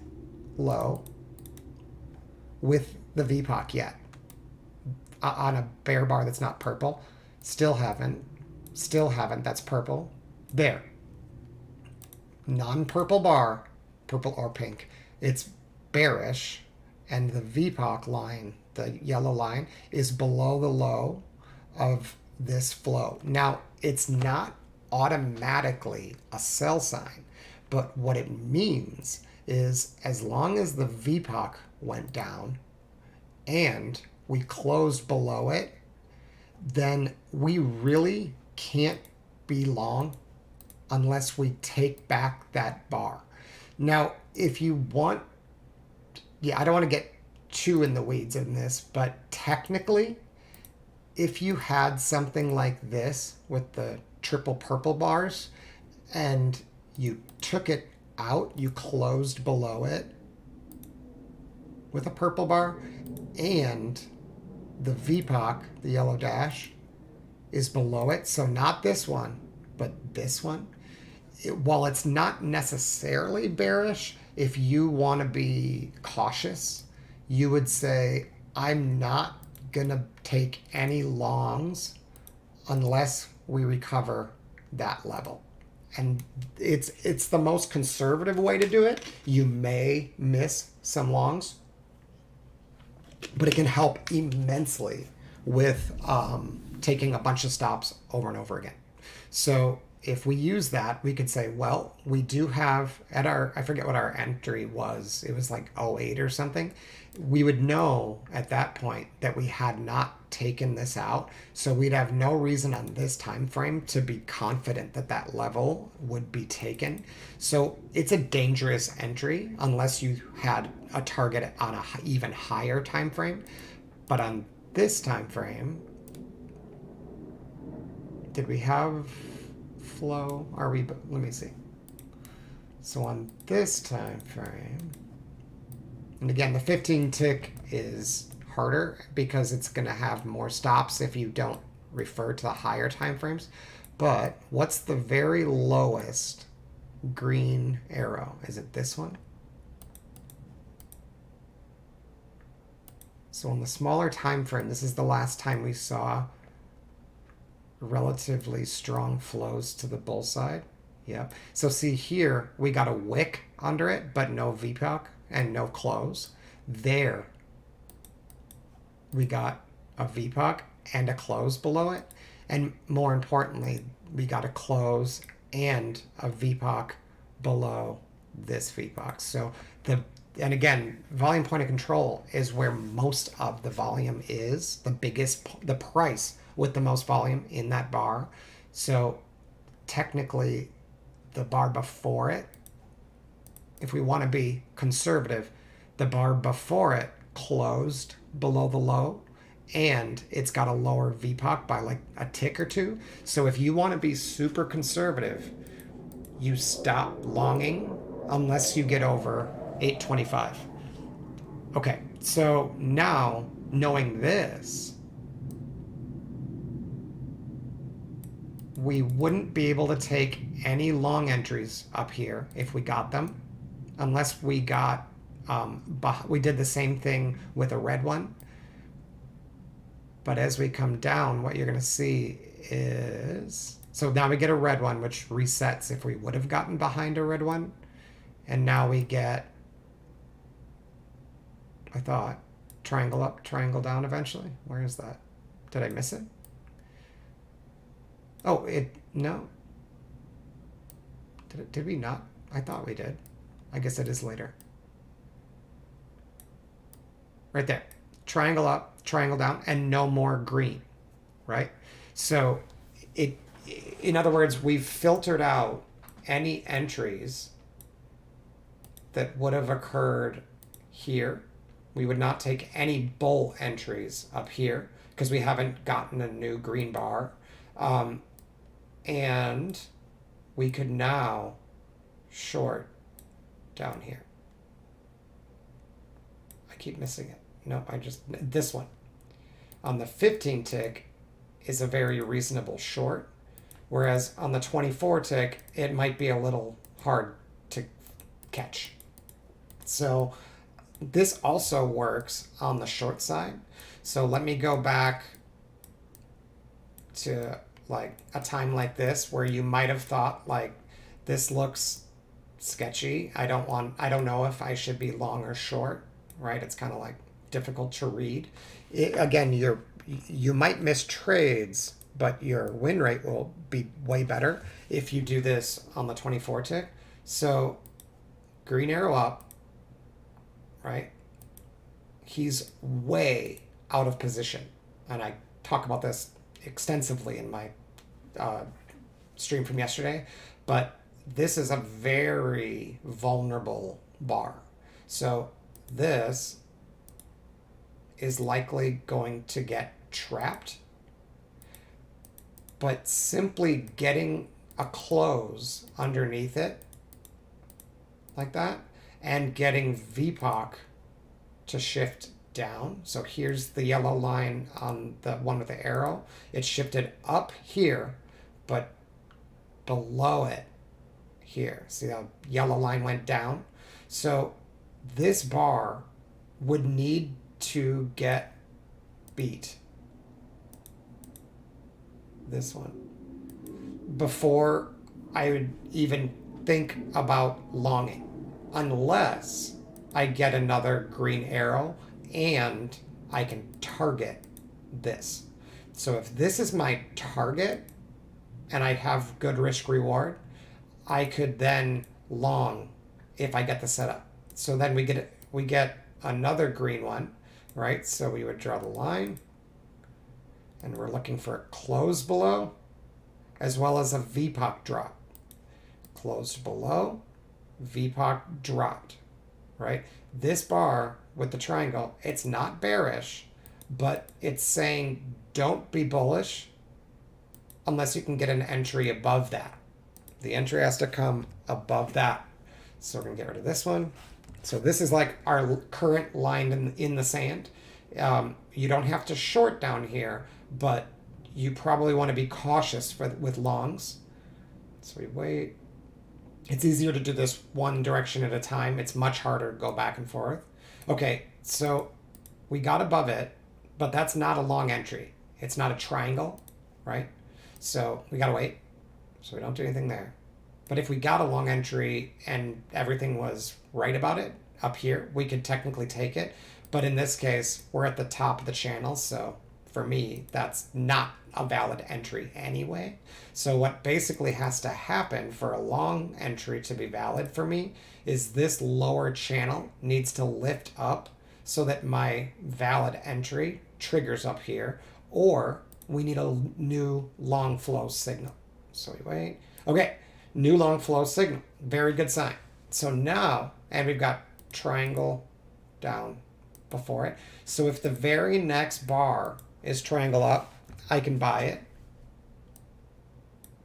low with the VPOC yet on a bear bar that's not purple. Still haven't. That's purple. There. Non-purple bar, purple or pink. It's bearish, and the VPOC line, the yellow line, is below the low of this flow. Now, it's not automatically a sell sign, but what it means is as long as the VPOC went down and we closed below it, then we really can't be long unless we take back that bar. Now, if you want, I don't want to get too in the weeds in this, but technically, if you had something like this with the triple purple bars and you took it out, you closed below it with a purple bar, and the VPOC, the yellow dash, is below it, so not this one, but this one, while it's not necessarily bearish, if you want to be cautious, you would say, I'm not going to take any longs unless we recover that level. And it's the most conservative way to do it. You may miss some longs, but it can help immensely with taking a bunch of stops over and over again. So if we use that, we could say, well, we do have at our, I forget what our entry was. It was like 08 or something. We would know at that point that we had not taken this out. So we'd have no reason on this time frame to be confident that that level would be taken. So it's a dangerous entry unless you had a target on a even higher time frame. But on this time frame, did we have flow? Are we, let me see. So on this time frame, and again, the 15 tick is harder because it's going to have more stops if you don't refer to the higher time frames. But what's the very lowest green arrow? Is it this one? So on the smaller time frame, this is the last time we saw relatively strong flows to the bull side. Yep. So see here, we got a wick under it, but no VPOC and no close. There, we got a VPOC and a close below it. And more importantly, we got a close and a VPOC below this VPOC. So and again, volume point of control is where most of the volume is, the price with the most volume in that bar. So technically, the bar before it, if we want to be conservative, the bar before it closed below the low, and it's got a lower VPOC by like a tick or two. So if you want to be super conservative, you stop longing unless you get over 825. Okay, so now knowing this, we wouldn't be able to take any long entries up here if we got them, unless we got, we did the same thing with a red one. But as we come down, what you're going to see is, so now we get a red one, which resets if we would have gotten behind a red one. And now we get, I thought, triangle up, triangle down eventually. Where is that? Did I miss it? Oh, no. Did we not? I thought we did. I guess it is later. Right there. Triangle up, triangle down, and no more green, right? So in other words, we've filtered out any entries that would have occurred here. We would not take any bull entries up here because we haven't gotten a new green bar. And we could now short down here. I keep missing it. No, this one. On the 15 tick is a very reasonable short, whereas on the 24 tick, it might be a little hard to catch. So this also works on the short side. So let me go back to like a time like this where you might have thought like this looks sketchy. I don't know if I should be long or short, right? It's kind of like difficult to read. Again, you might miss trades, but your win rate will be way better if you do this on the 24 tick. So green arrow up, right? He's way out of position. And I talk about this extensively in my stream from yesterday, but this is a very vulnerable bar. So this is likely going to get trapped, but simply getting a close underneath it like that and getting VPOC to shift down. So here's the yellow line on the one with the arrow. It shifted up here, but below it here. See how yellow line went down? So this bar would need to get beat, this one, before I would even think about longing, unless I get another green arrow and I can target this. So if this is my target and I have good risk reward, I could then long if I get the setup. So then we get another green one, right? So we would draw the line and we're looking for a close below as well as a VPOC drop. Closed below, VPOC dropped, right? This bar with the triangle, it's not bearish, but it's saying don't be bullish unless you can get an entry above that. The entry has to come above that. So we're going to get rid of this one. So this is like our current line in the sand. You don't have to short down here, but you probably want to be cautious with longs. So we wait. It's easier to do this one direction at a time. It's much harder to go back and forth. Okay, so we got above it, but that's not a long entry. It's not a triangle, right? So we got to wait. So we don't do anything there. But if we got a long entry and everything was right about it up here, we could technically take it. But in this case, we're at the top of the channel. So for me, that's not a valid entry anyway. So what basically has to happen for a long entry to be valid for me is this lower channel needs to lift up so that my valid entry triggers up here, or we need a new long flow signal. So we wait. Okay, new long flow signal. Very good sign. So now, and we've got triangle down before it. So if the very next bar is triangle up, I can buy it.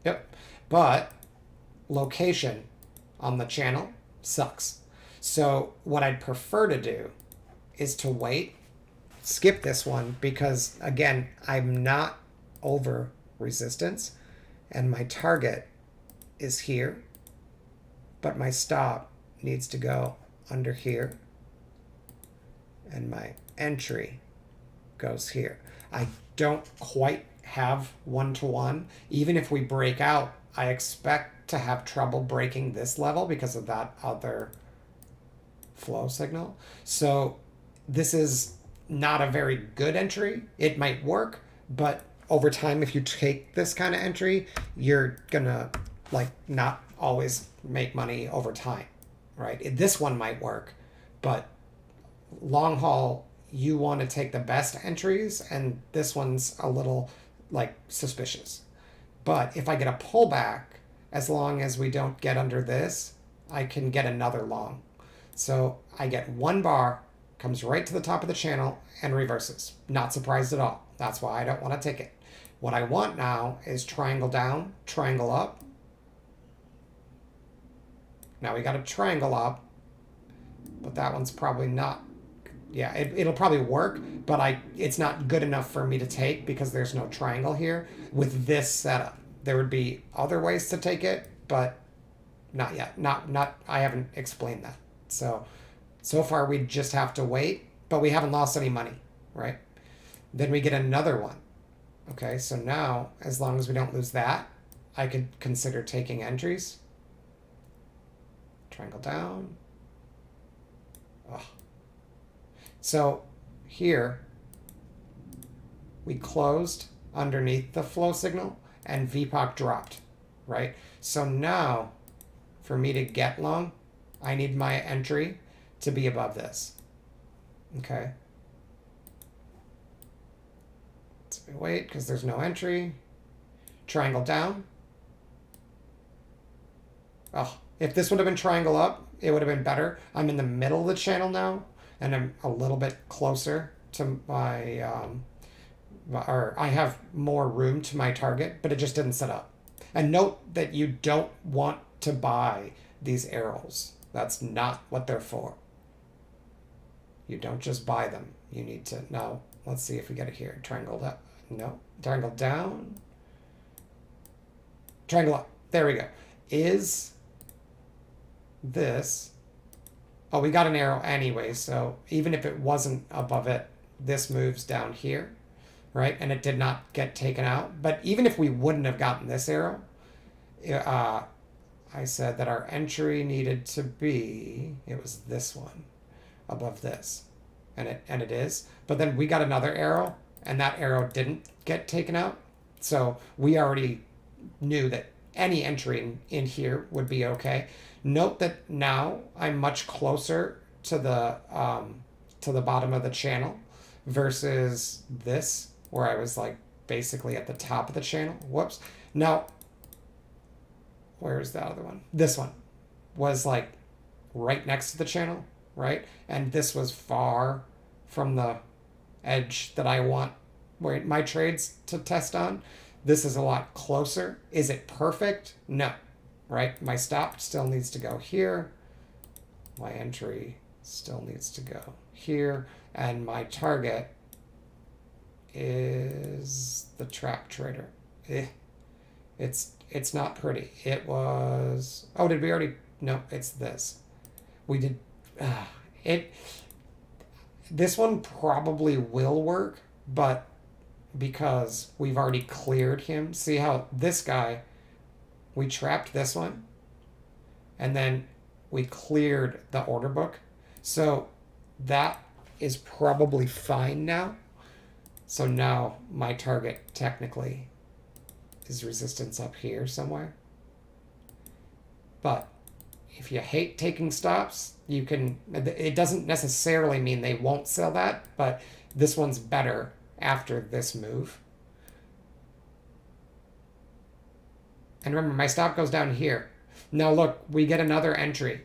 Yep. But location on the channel sucks. So what I'd prefer to do is to wait, skip this one, because again, I'm not over resistance. And my target is here, but my stop needs to go under here, and my entry goes here. I don't quite have one-to-one. Even if we break out, I expect to have trouble breaking this level because of that other flow signal. So this is not a very good entry. It might work, but over time, if you take this kind of entry, you're gonna like not always make money over time, right? This one might work, but long haul, you want to take the best entries, and this one's a little like suspicious. But if I get a pullback, as long as we don't get under this, I can get another long. So I get one bar, comes right to the top of the channel and reverses. Not surprised at all. That's why I don't want to take it. What I want now is triangle down, triangle up. Now we got a triangle up, but that one's probably not. Yeah, it'll probably work, but it's not good enough for me to take because there's no triangle here with this setup. There would be other ways to take it, but not yet. Not I haven't explained that. So far we just have to wait, but we haven't lost any money, right? Then we get another one. Okay, so now as long as we don't lose that, I could consider taking entries. Triangle down. Oh. So here we closed underneath the flow signal and VPOC dropped, right? So now for me to get long, I need my entry to be above this. Okay. So we wait because there's no entry. Triangle down. Oh, if this would have been triangle up, it would have been better. I'm in the middle of the channel now, and I'm a little bit closer to my, or I have more room to my target, but it just didn't set up. And note that you don't want to buy these arrows. That's not what they're for. You don't just buy them. You need to, now, let's see if we get it here. Triangle up, no, triangle down. Triangle up, there we go. Is this, oh, we got an arrow anyway, so even if it wasn't above it, this moves down here, right? And it did not get taken out. But even if we wouldn't have gotten this arrow, I said that our entry needed to be, it was this one above this, and it is. But then we got another arrow, and that arrow didn't get taken out. So we already knew that any entry in here would be okay. Note that now I'm much closer to the bottom of the channel versus this, where I was like basically at the top of the channel. Whoops. Now, where's the other one? This one was like right next to the channel, right? And this was far from the edge that I want my trades to test on. This is a lot closer. Is it perfect? No, right? My stop still needs to go here. My entry still needs to go here. And my target is the trap trader. It's not pretty. It was, oh, did we already, no, it's this. We did, this one probably will work, but because we've already cleared him. See how this guy, we trapped this one, and then we cleared the order book. So that is probably fine now. So now my target technically is resistance up here somewhere. But if you hate taking stops, you can, it doesn't necessarily mean they won't sell that, but this one's better after this move. And remember, my stop goes down here. Now look, we get another entry.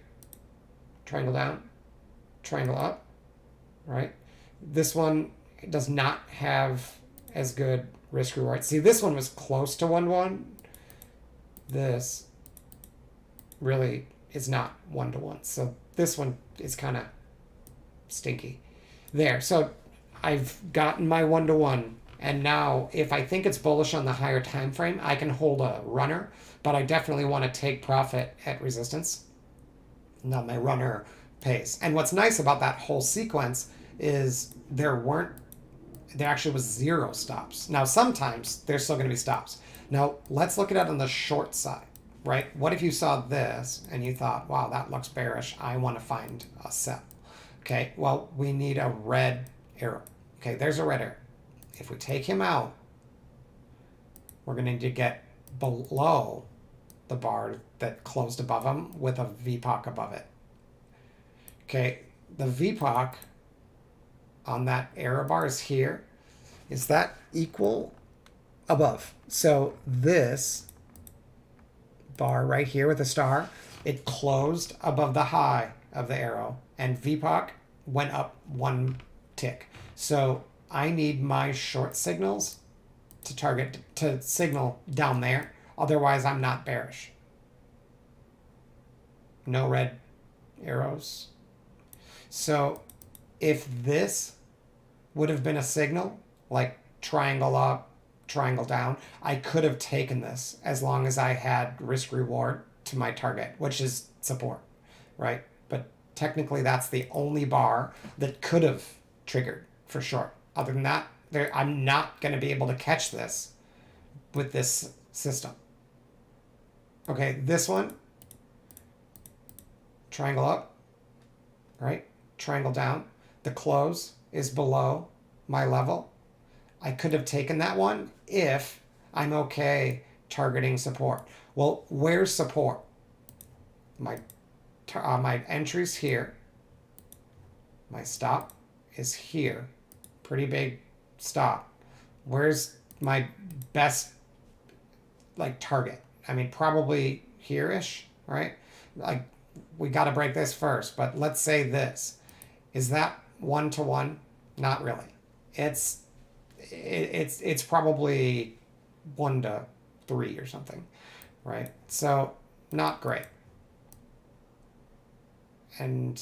Triangle down, triangle up, right? This one does not have as good risk reward. See, this one was close to 1-1. This really is not 1-1. So this one is kind of stinky. There, so I've gotten my 1-1 And now, if I think it's bullish on the higher time frame, I can hold a runner, but I definitely want to take profit at resistance. Now my runner pays. And what's nice about that whole sequence is there actually was 0 stops. Now sometimes there's still going to be stops. Now let's look at it on the short side, right? What if you saw this and you thought, wow, that looks bearish. I want to find a sell. Okay, well, we need a red arrow. Okay, there's a red arrow. If we take him out, we're going to need to get below the bar that closed above him with a VPOC above it. Okay, the VPOC on that arrow bar is here. Is that equal above? So this bar right here with the star, it closed above the high of the arrow, and VPOC went up 1 tick. So I need my short signals to signal down there. Otherwise, I'm not bearish. No red arrows. So if this would have been a signal, like triangle up, triangle down, I could have taken this as long as I had risk reward to my target, which is support, right? But technically that's the only bar that could have triggered for short. Other than that, I'm not going to be able to catch this with this system. Okay, this one, triangle up, right? Triangle down. The close is below my level. I could have taken that one if I'm okay targeting support. Well, where's support? My entry's here. My stop is here. Pretty big stop. Where's my best target? I mean, probably here-ish, right? Like, we got to break this first, but let's say this. Is that 1-to-1? Not really. It's probably 1-to-3 or something, right? So not great. And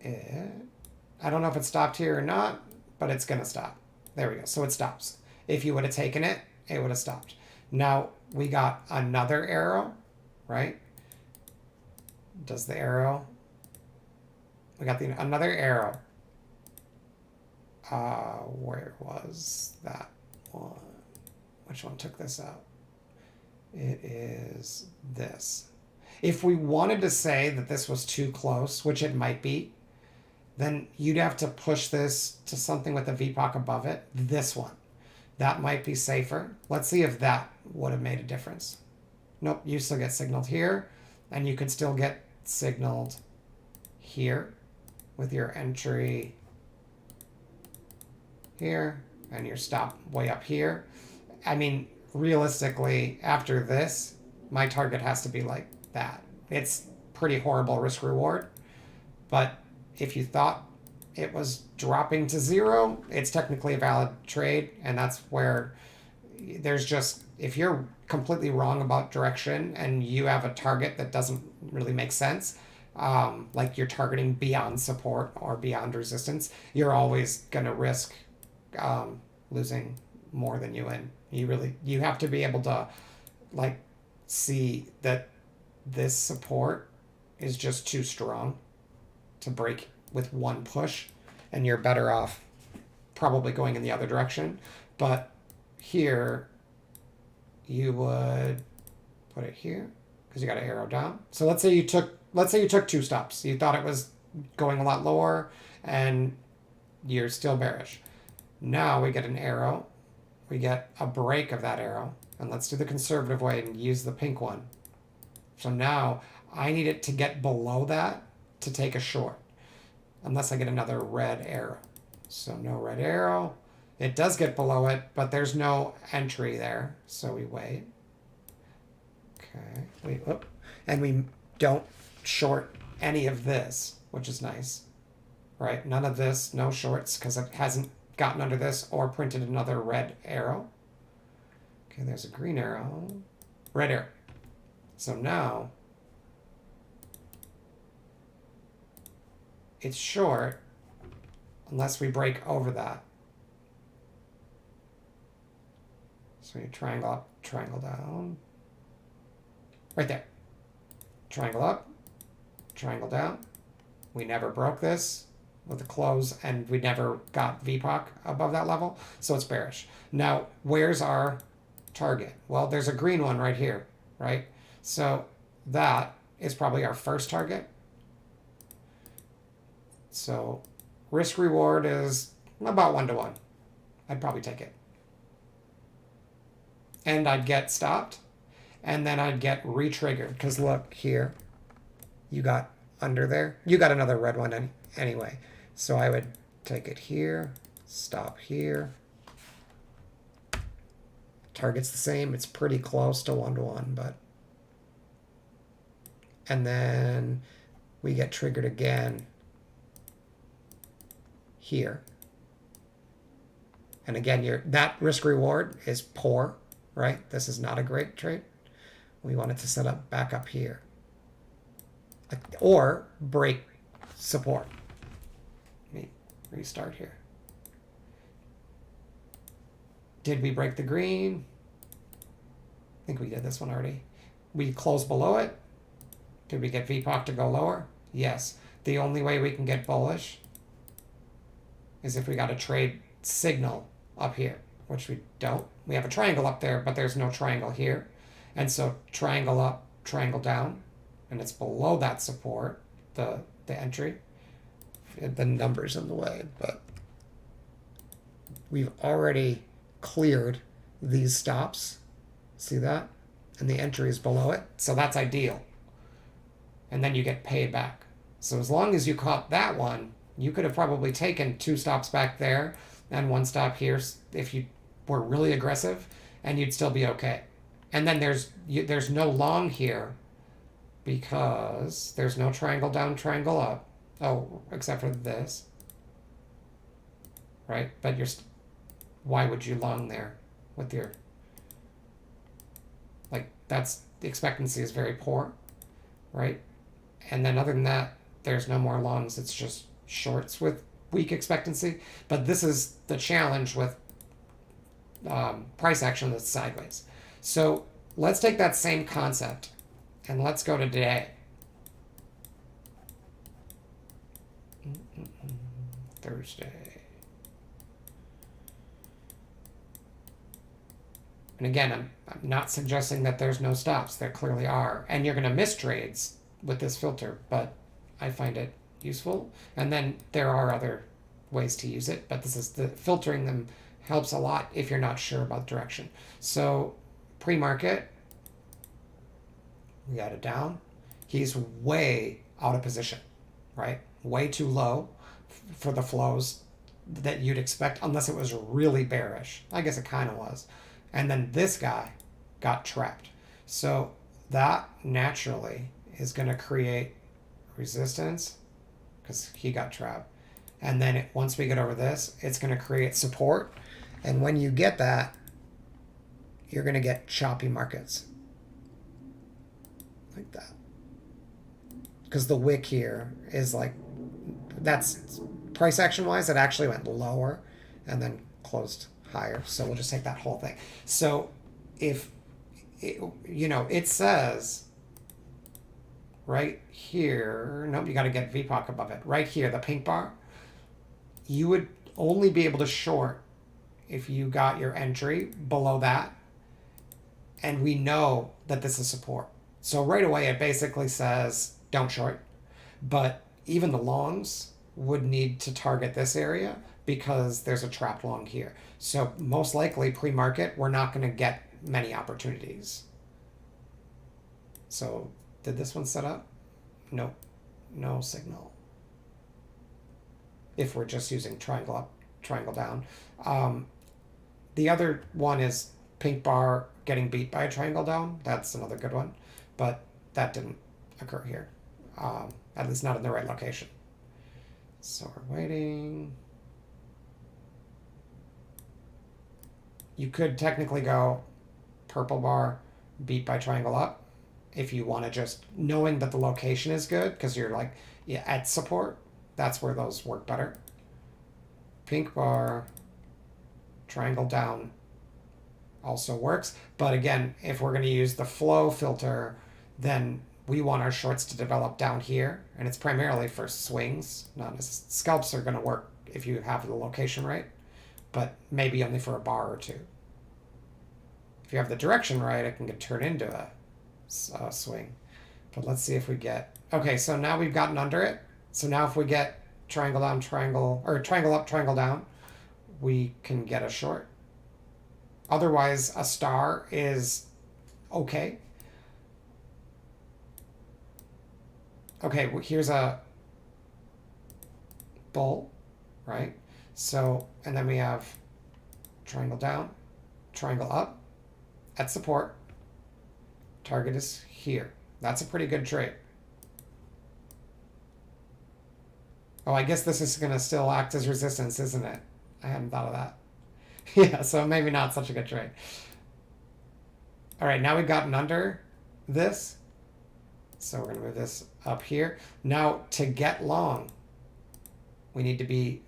I don't know if it stopped here or not, but it's gonna stop. There we go. So it stops. If you would have taken it, it would have stopped. Now we got another arrow, right? Does the arrow? We got another arrow. Where was that one? Which one took this out? It is this. If we wanted to say that this was too close, which it might be, then you'd have to push this to something with a VPOC above it. This one. That might be safer. Let's see if that would have made a difference. Nope, you still get signaled here, and you could still get signaled here with your entry here and your stop way up here. I mean, realistically, after this, my target has to be like that. It's pretty horrible risk reward, but if you thought it was dropping to 0, it's technically a valid trade, and that's where there's just, if you're completely wrong about direction and you have a target that doesn't really make sense, like you're targeting beyond support or beyond resistance, you're always going to risk losing more than you win. You have to be able to see that this support is just too strong to break with one push, and you're better off probably going in the other direction. But here you would put it here because you got an arrow down. So let's say you took 2 stops. You thought it was going a lot lower and you're still bearish. Now we get an arrow. We get a break of that arrow. And let's do the conservative way and use the pink one. So now I need it to get below that to take a short. Unless I get another red arrow. So no red arrow. It does get below it, but there's no entry there. So we wait. Okay. And we don't short any of this, which is nice. Right? None of this, no shorts, because it hasn't gotten under this or printed another red arrow. Okay, there's a green arrow. Red arrow. So now it's short unless we break over that. So you triangle up, triangle down. Right there. Triangle up, triangle down. We never broke this with the close, and we never got VPOC above that level, so it's bearish. Now, where's our target? Well, there's a green one right here, right? So that is probably our first target. So risk reward is about 1-to-1. I'd probably take it. And I'd get stopped, and then I'd get re-triggered, because look here, you got under there, you got another red one anyway. So I would take it here, stop here. Target's the same. It's pretty close to 1-to-1, but. And then we get triggered again here. And again, that risk reward is poor, right? This is not a great trade. We want it to set up back up here. Or break support. Let me restart here. Did we break the green? I think we did this one already. We closed below it. Did we get VPOC to go lower? Yes. The only way we can get bullish is if we got a trade signal up here, which we don't. We have a triangle up there, but there's no triangle here. And so triangle up, triangle down, and it's below that support, the entry. The number's in the way, but we've already cleared these stops. See that? And the entry is below it. So that's ideal. And then you get paid back. So as long as you caught that one, you could have probably taken 2 stops back there and 1 stop here if you were really aggressive, and you'd still be okay. And then there's no long here because there's no triangle down, triangle up. Oh, except for this. Right? But why would you long there with your, like, the expectancy is very poor, right? And then other than that, there's no more longs. It's just shorts with weak expectancy. But this is the challenge with price action that's sideways. So let's take that same concept and let's go to today. Thursday. And again, I'm not suggesting that there's no stops. There clearly are. And you're going to miss trades with this filter, but I find it useful. And then there are other ways to use it, but filtering them helps a lot if you're not sure about direction. So pre-market, we got it down. He's way out of position, right? Way too low for the flows that you'd expect, unless it was really bearish. I guess it kind of was. And then this guy got trapped. So that naturally is going to create resistance because he got trapped. And then once we get over this, it's going to create support. And when you get that, you're going to get choppy markets. Like that. Because the wick here is like, that's price action wise, it actually went lower and then closed higher. So we'll just take that whole thing. So if, it says right here, nope, you got to get VPOC above it. Right here, the pink bar, you would only be able to short if you got your entry below that. And we know that this is support. So right away, it basically says don't short. But even the longs would need to target this area because there's a trap long here. So most likely pre-market, we're not going to get many opportunities. So did this one set up? Nope. No signal. If we're just using triangle up, triangle down. The other one is pink bar getting beat by a triangle down. That's another good one. But that didn't occur here. At least not in the right location. So we're waiting. You could technically go purple bar, beat by triangle up, if you want to just, knowing that the location is good, because you're like, yeah, at support, that's where those work better. Pink bar, triangle down, also works. But again, if we're going to use the flow filter, then we want our shorts to develop down here, and it's primarily for swings. Not as scalps are going to work if you have the location right, but maybe only for a bar or two. If you have the direction right, it can turn into a swing. But let's see if we get... Okay, so now we've gotten under it. So now if we get triangle down, triangle, or triangle up, triangle down, we can get a short. Otherwise, a star is okay. Okay, well, here's a bull, right? So, and then we have triangle down, triangle up at support. Target is here. That's a pretty good trade. Oh, I guess this is going to still act as resistance, isn't it? I hadn't thought of that. Yeah, so maybe not such a good trade. All right, now we've gotten under this. So we're going to move this up here. Now, to get long, we need to be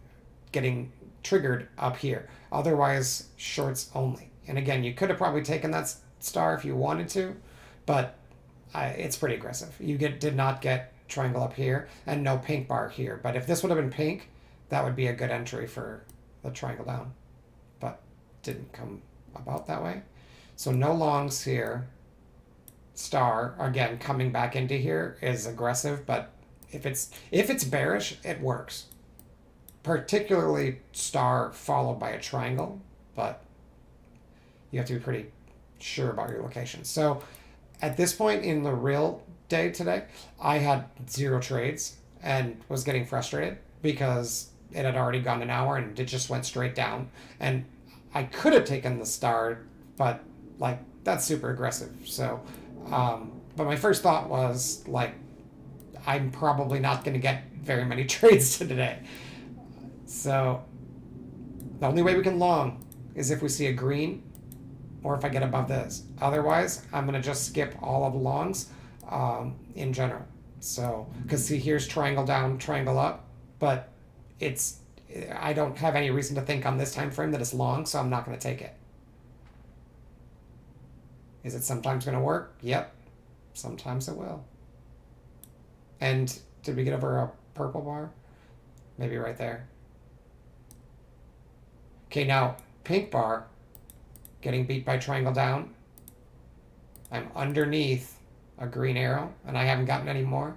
getting triggered up here. Otherwise, shorts only. And again, you could have probably taken that star if you wanted to, but it's pretty aggressive. You did not get triangle up here and no pink bar here. But if this would have been pink, that would be a good entry for the triangle down. But didn't come about that way. So no longs here. Star, again, coming back into here is aggressive, but if it's bearish, it works. Particularly star followed by a triangle, but you have to be pretty sure about your location. So at this point in the real day today, I had 0 trades and was getting frustrated because it had already gone an hour and it just went straight down. And I could have taken the star, but like that's super aggressive. So but my first thought was, like, I'm probably not going to get very many trades today. So the only way we can long is if we see a green or if I get above this. Otherwise, I'm going to just skip all of the longs in general. So, because see, here's triangle down, triangle up, but I don't have any reason to think on this time frame that it's long, so I'm not going to take it. Is it sometimes going to work? Yep. Sometimes it will. And did we get over a purple bar? Maybe right there. Okay, now pink bar, getting beat by triangle down. I'm underneath a green arrow, and I haven't gotten any more.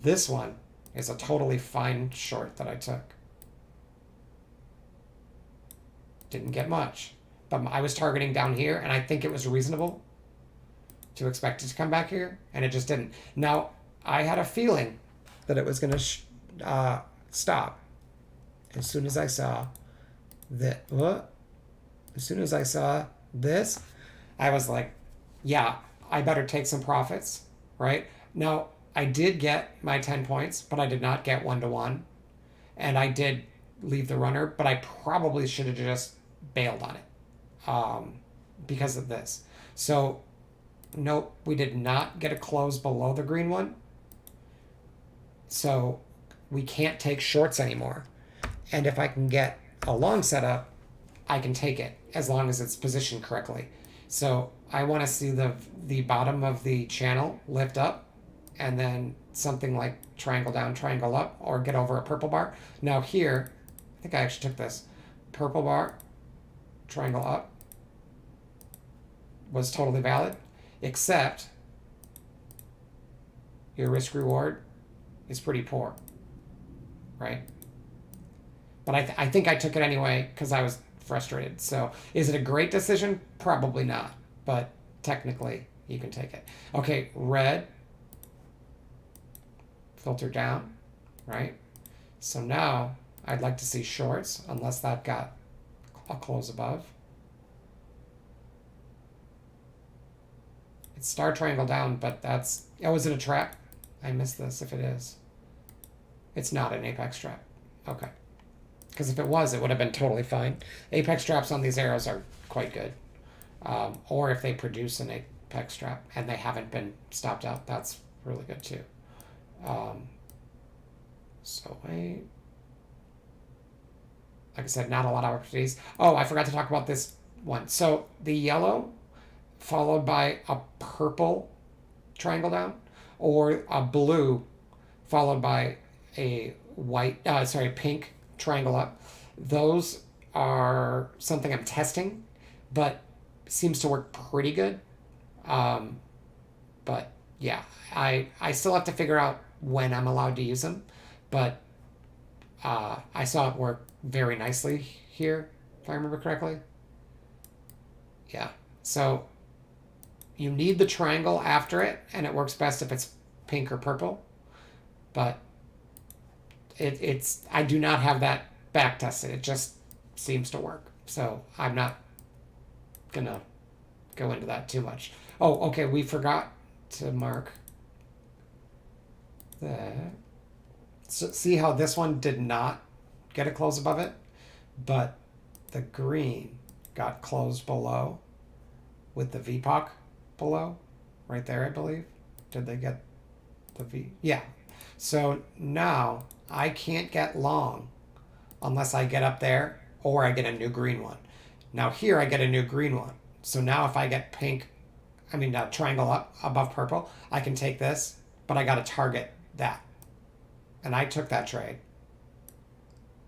This one is a totally fine short that I took. Didn't get much, but I was targeting down here, and I think it was reasonable to expect it to come back here, and it just didn't. Now, I had a feeling that it was going to stop as soon as I saw that. As soon as I saw this, I was like, yeah, I better take some profits, right? Now, I did get my 10 points, but I did not get 1-to-1, and I did leave the runner, but I probably should have just bailed on it because of this. So, nope, we did not get a close below the green one. So we can't take shorts anymore. And if I can get a long setup, I can take it as long as it's positioned correctly. So I want to see the bottom of the channel lift up and then something like triangle down, triangle up, or get over a purple bar. Now here, I think I actually took this. Purple bar, triangle up was totally valid. Except your risk reward is pretty poor, right? But I think I took it anyway because I was frustrated. So is it a great decision? Probably not, but technically you can take it. Okay, red, filter down, right? So now I'd like to see shorts unless that got a close above. It's star triangle down, but that's... Oh, is it a trap? I missed this if it is. It's not an apex trap. Okay. Because if it was, it would have been totally fine. Apex traps on these arrows are quite good. Or if they produce an apex trap and they haven't been stopped out, that's really good too. So wait. Like I said, not a lot of opportunities. Oh, I forgot to talk about this one. So the yellow followed by a purple triangle down, or a blue followed by a pink triangle up. Those are something I'm testing, but seems to work pretty good. Um, but yeah, I still have to figure out when I'm allowed to use them, but I saw it work very nicely here, if I remember correctly. Yeah. So you need the triangle after it, and it works best if it's pink or purple. But it's I do not have that back tested. It just seems to work. So I'm not gonna go into that too much. Oh, okay. We forgot to mark that. So see how this one did not get a close above it, but the green got closed below with the VPOC below, right there, I believe. Did they get the V? Yeah. So now I can't get long unless I get up there or I get a new green one. Now here I get a new green one. So now if I get triangle up above purple, I can take this, but I got to target that. And I took that trade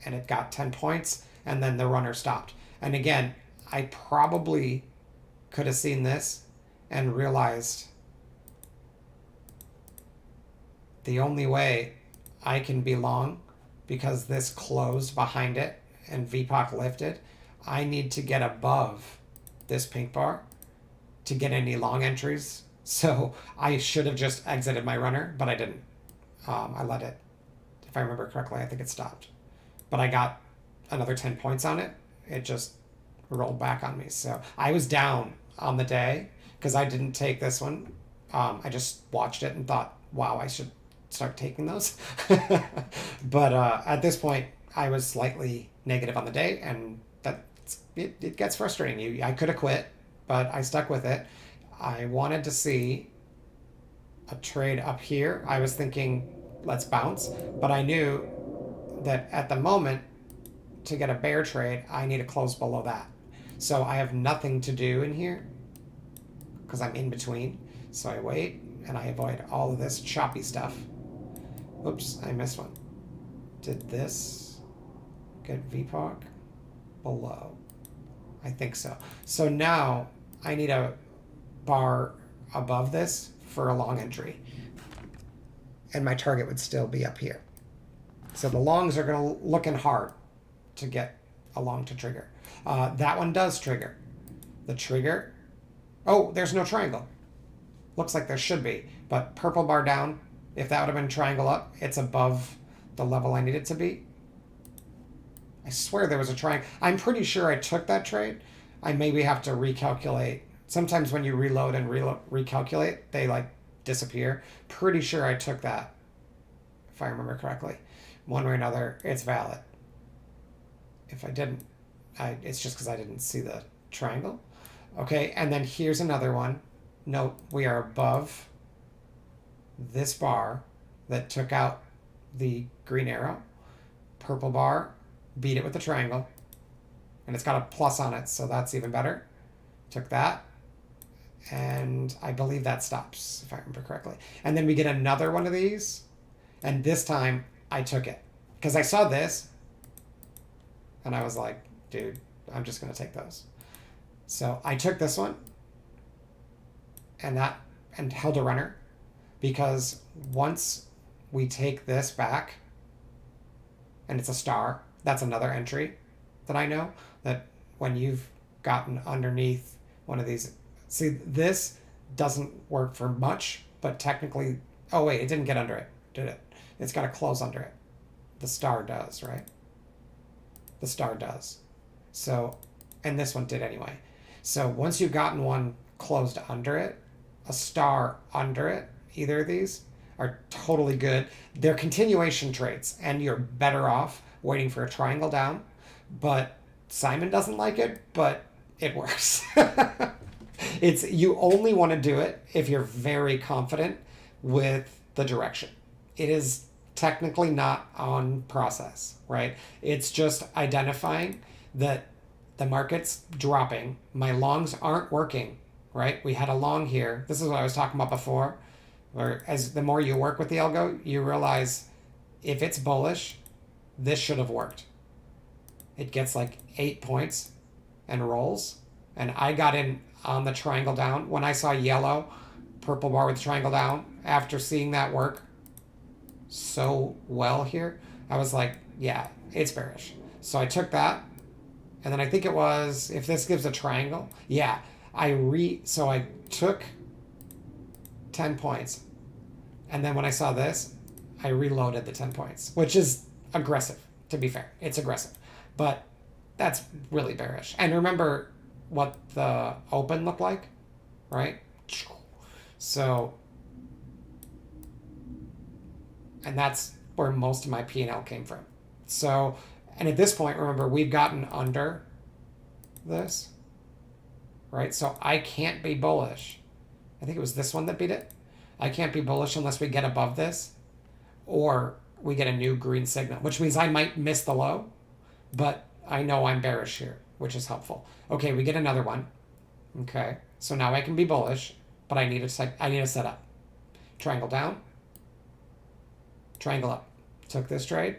and it got 10 points and then the runner stopped. And again, I probably could have seen this and realized the only way I can be long, because this closed behind it and VPOC lifted, I need to get above this pink bar to get any long entries. So I should have just exited my runner, but I didn't. I let it, if I remember correctly, I think it stopped. But I got another 10 points on it. It just rolled back on me. So I was down on the day because I didn't take this one. I just watched it and thought, wow, I should start taking those. But at this point, I was slightly negative on the day, and it gets frustrating. I could have quit, but I stuck with it. I wanted to see a trade up here. I was thinking, let's bounce, but I knew that at the moment, to get a bear trade, I need to close below that. So I have nothing to do in here because I'm in between. So I wait and I avoid all of this choppy stuff. Oops, I missed one. Did this get VPOC below? I think so. So now I need a bar above this for a long entry. And my target would still be up here. So the longs are going to looking hard to get a long to trigger. That one does trigger. The trigger. Oh, there's no triangle. Looks like there should be. But purple bar down, if that would have been triangle up, it's above the level I need it to be. I swear there was a triangle. I'm pretty sure I took that trade. I maybe have to recalculate. Sometimes when you reload and recalculate, they like disappear. Pretty sure I took that, if I remember correctly. One way or another, it's valid. If I didn't, it's just because I didn't see the triangle. Okay, and then here's another one. Note we are above this bar that took out the green arrow. Purple bar, beat it with the triangle. And it's got a plus on it, so that's even better. Took that. And I believe that stops, if I remember correctly. And then we get another one of these. And this time, I took it. Because I saw this. And I was like, dude, I'm just going to take those. So I took this one. And held a runner. Because once we take this back, and it's a star, that's another entry that I know. That when you've gotten underneath one of these, see, this doesn't work for much, but technically, oh wait, it didn't get under it, did it? It's got to close under it. The star does, right? The star does. So, and this one did anyway. So once you've gotten one closed under it, a star under it, either of these are totally good. They're continuation trades, and you're better off waiting for a triangle down. But Simon doesn't like it, but it works. You only want to do it if you're very confident with the direction. It is technically not on process, right? It's just identifying that the market's dropping. My longs aren't working, right? We had a long here. This is what I was talking about before, where as the more you work with the algo, you realize if it's bullish, this should have worked. It gets like 8 points and rolls. And I got in on the triangle down. When I saw yellow, purple bar with the triangle down, after seeing that work so well here, I was like, yeah, it's bearish. So I took that. And then I think it was, if this gives a triangle, yeah, so I took 10 points. And then when I saw this, I reloaded the 10 points, which is aggressive, to be fair. It's aggressive. But that's really bearish. And remember what the open looked like, right? So, and that's where most of my P&L came from. So, and at this point, remember, we've gotten under this, right? So I can't be bullish. I think it was this one that beat it. I can't be bullish unless we get above this or we get a new green signal, which means I might miss the low, but I know I'm bearish here, which is helpful. Okay, we get another one. Okay, so now I can be bullish, but I need a setup. Triangle down, triangle up. Took this trade.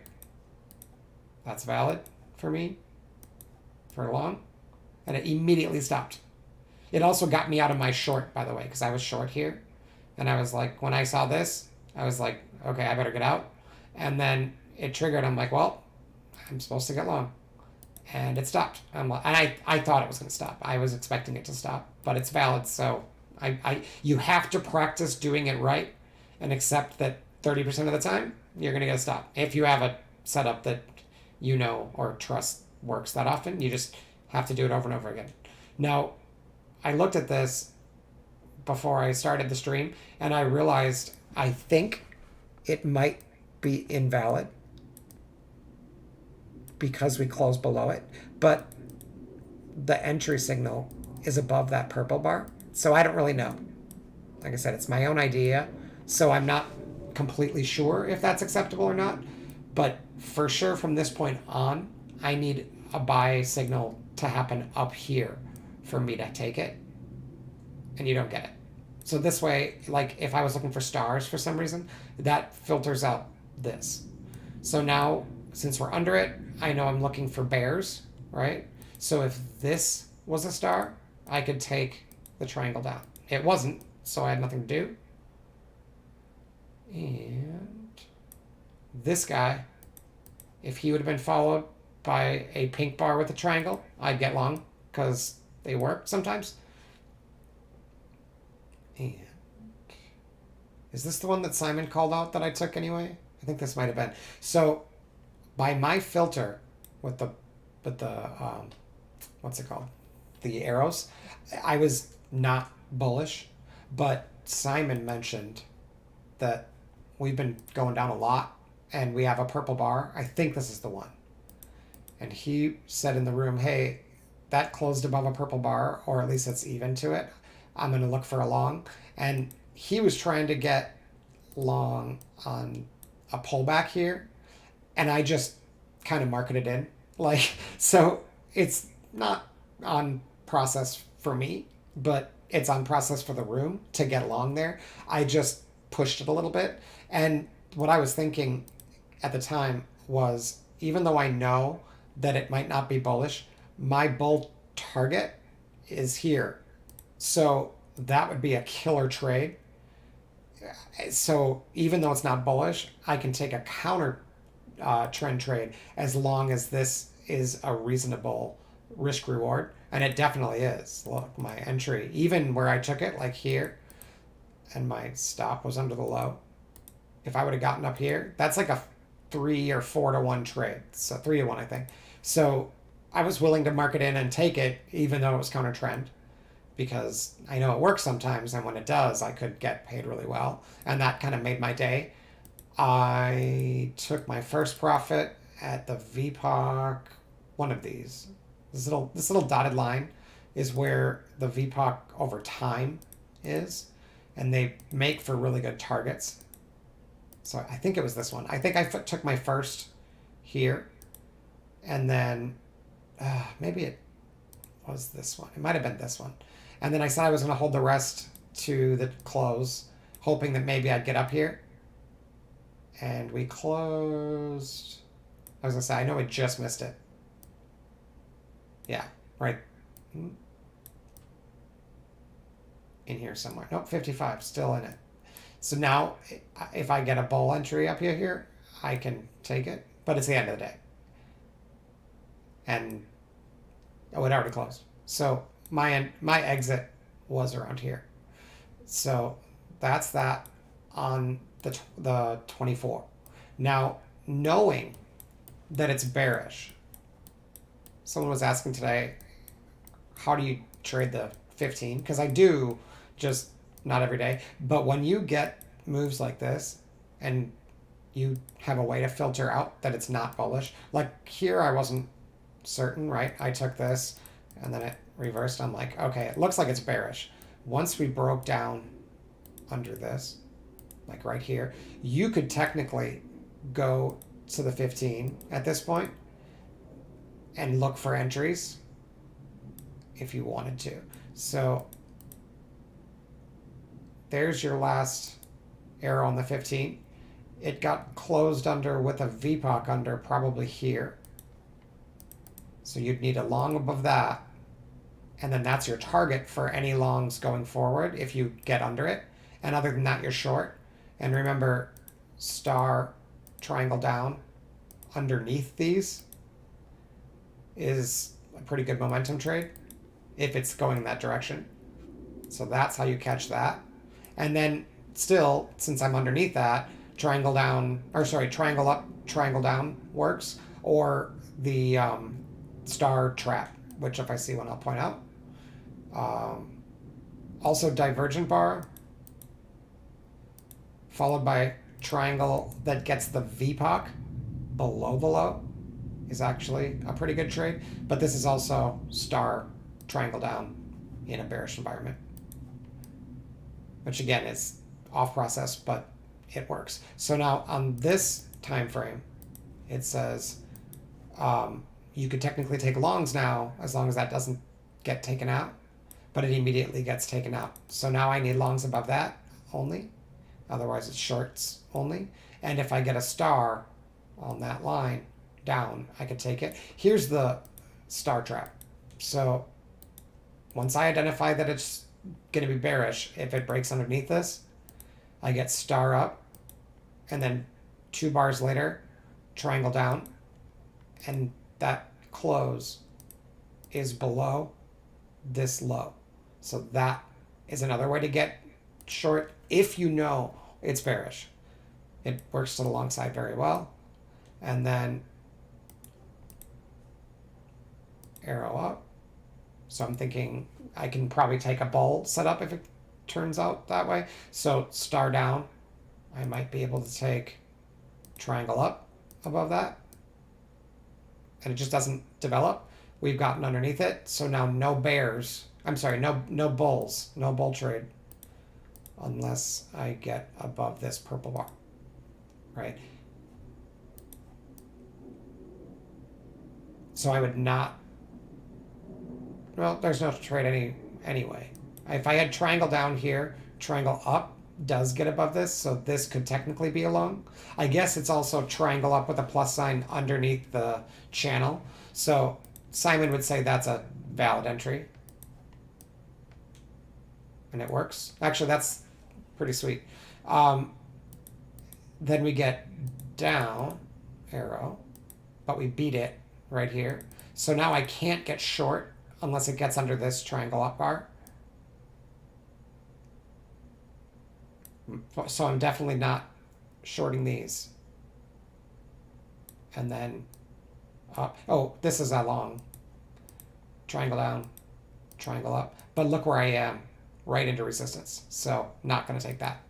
That's valid for me for long, and it immediately stopped. It also got me out of my short, by the way, because I was short here, and I was like, when I saw this, I was like, okay, I better get out, and then it triggered. I'm like, well, I'm supposed to get long, and it stopped. And I thought it was going to stop. I was expecting it to stop, but it's valid. So you have to practice doing it right, and accept that 30% of the time you're going to get a stop. If you have a setup that you know or trust works that often, you just have to do it over and over again. Now, I looked at this before I started the stream, and I realized I think it might be invalid because we closed below it, but the entry signal is above that purple bar, so I don't really know. Like I said, it's my own idea, so I'm not completely sure if that's acceptable or not, but for sure from this point on, I need a buy signal to happen up here for me to take it, and you don't get it. So this way, like if I was looking for stars for some reason, that filters out this. So now, since we're under it, I know I'm looking for bears, right? So if this was a star, I could take the triangle down. It wasn't, so I had nothing to do. And this guy, if he would have been followed by a pink bar with a triangle, I'd get long because they work sometimes. And is this the one that Simon called out that I took anyway? I think this might have been. So by my filter with the what's it called? The arrows, I was not bullish, but Simon mentioned that we've been going down a lot and we have a purple bar. I think this is the one. And he said in the room, hey, that closed above a purple bar, or at least it's even to it. I'm going to look for a long. And he was trying to get long on a pullback here. And I just kind of marketed in. Like, so it's not on process for me, but it's on process for the room to get long there. I just pushed it a little bit. And what I was thinking at the time was, even though I know that it might not be bullish, my bull target is here. So that would be a killer trade. So even though it's not bullish, I can take a counter trend trade as long as this is a reasonable risk reward. And it definitely is. Look, my entry, even where I took it, like here, and my stop was under the low. If I would have gotten up here, that's like a 3 or 4 to 1 trade. So 3 to 1, I think. So I was willing to mark it in and take it, even though it was counter trend, because I know it works sometimes. And when it does, I could get paid really well. And that kind of made my day. I took my first profit at the VPOC, one of these. This little dotted line is where the VPOC over time is, and they make for really good targets. So I think it was this one. I think I took my first here, and then maybe it was this one. It might have been this one. And then I said I was going to hold the rest to the close, hoping that maybe I'd get up here. And we closed. I was going to say, I know we just missed it. Yeah, right in here somewhere. Nope, 55, still in it. So now, if I get a bull entry up here, I can take it. But it's the end of the day. And, oh, it already closed. So my exit was around here. So that's that on the 24. Now, knowing that it's bearish, someone was asking today, how do you trade the 15? Because I do, just not every day. But when you get moves like this and you have a way to filter out that it's not bullish, like here I wasn't certain, right? I took this and then it reversed. I'm like, okay, it looks like it's bearish. Once we broke down under this, like right here, you could technically go to the 15 at this point and look for entries if you wanted to. So there's your last arrow on the 15. It got closed under with a VPOC under probably here. So you'd need a long above that. And then that's your target for any longs going forward if you get under it. And other than that, you're short. And remember, star, triangle down underneath these is a pretty good momentum trade if it's going in that direction. So that's how you catch that. And then still, since I'm underneath that, triangle down, or sorry, triangle up, triangle down works, or the star trap, which if I see one, I'll point out. Also divergent bar, followed by triangle that gets the VPOC below the low is actually a pretty good trade. But this is also star triangle down in a bearish environment, which again is off process, but it works. So now on this time frame, it says you could technically take longs now as long as that doesn't get taken out, but it immediately gets taken out. So now I need longs above that only. Otherwise it's shorts only. And if I get a star on that line down, I could take it. Here's the star trap. So once I identify that it's going to be bearish, if it breaks underneath this, I get star up, and then 2 bars later, triangle down, and that close is below this low. So that is another way to get short if you know it's bearish. It works to the long side very well. And then arrow up. So I'm thinking I can probably take a bull setup if it turns out that way. So star down, I might be able to take triangle up above that. And it just doesn't develop. We've gotten underneath it. So now no bears. I'm sorry, no bulls. No bull trade. Unless I get above this purple bar. Right? So I would not. Well, there's no trade anyway. If I had triangle down here, triangle up does get above this, so this could technically be a long. I guess it's also triangle up with a plus sign underneath the channel. So Simon would say that's a valid entry. And it works. Actually, that's pretty sweet. Then we get down arrow, but we beat it right here. So now I can't get short unless it gets under this triangle up bar. So I'm definitely not shorting these. And then, oh, this is a long. Triangle down, triangle up. But look where I am, right into resistance. So not going to take that.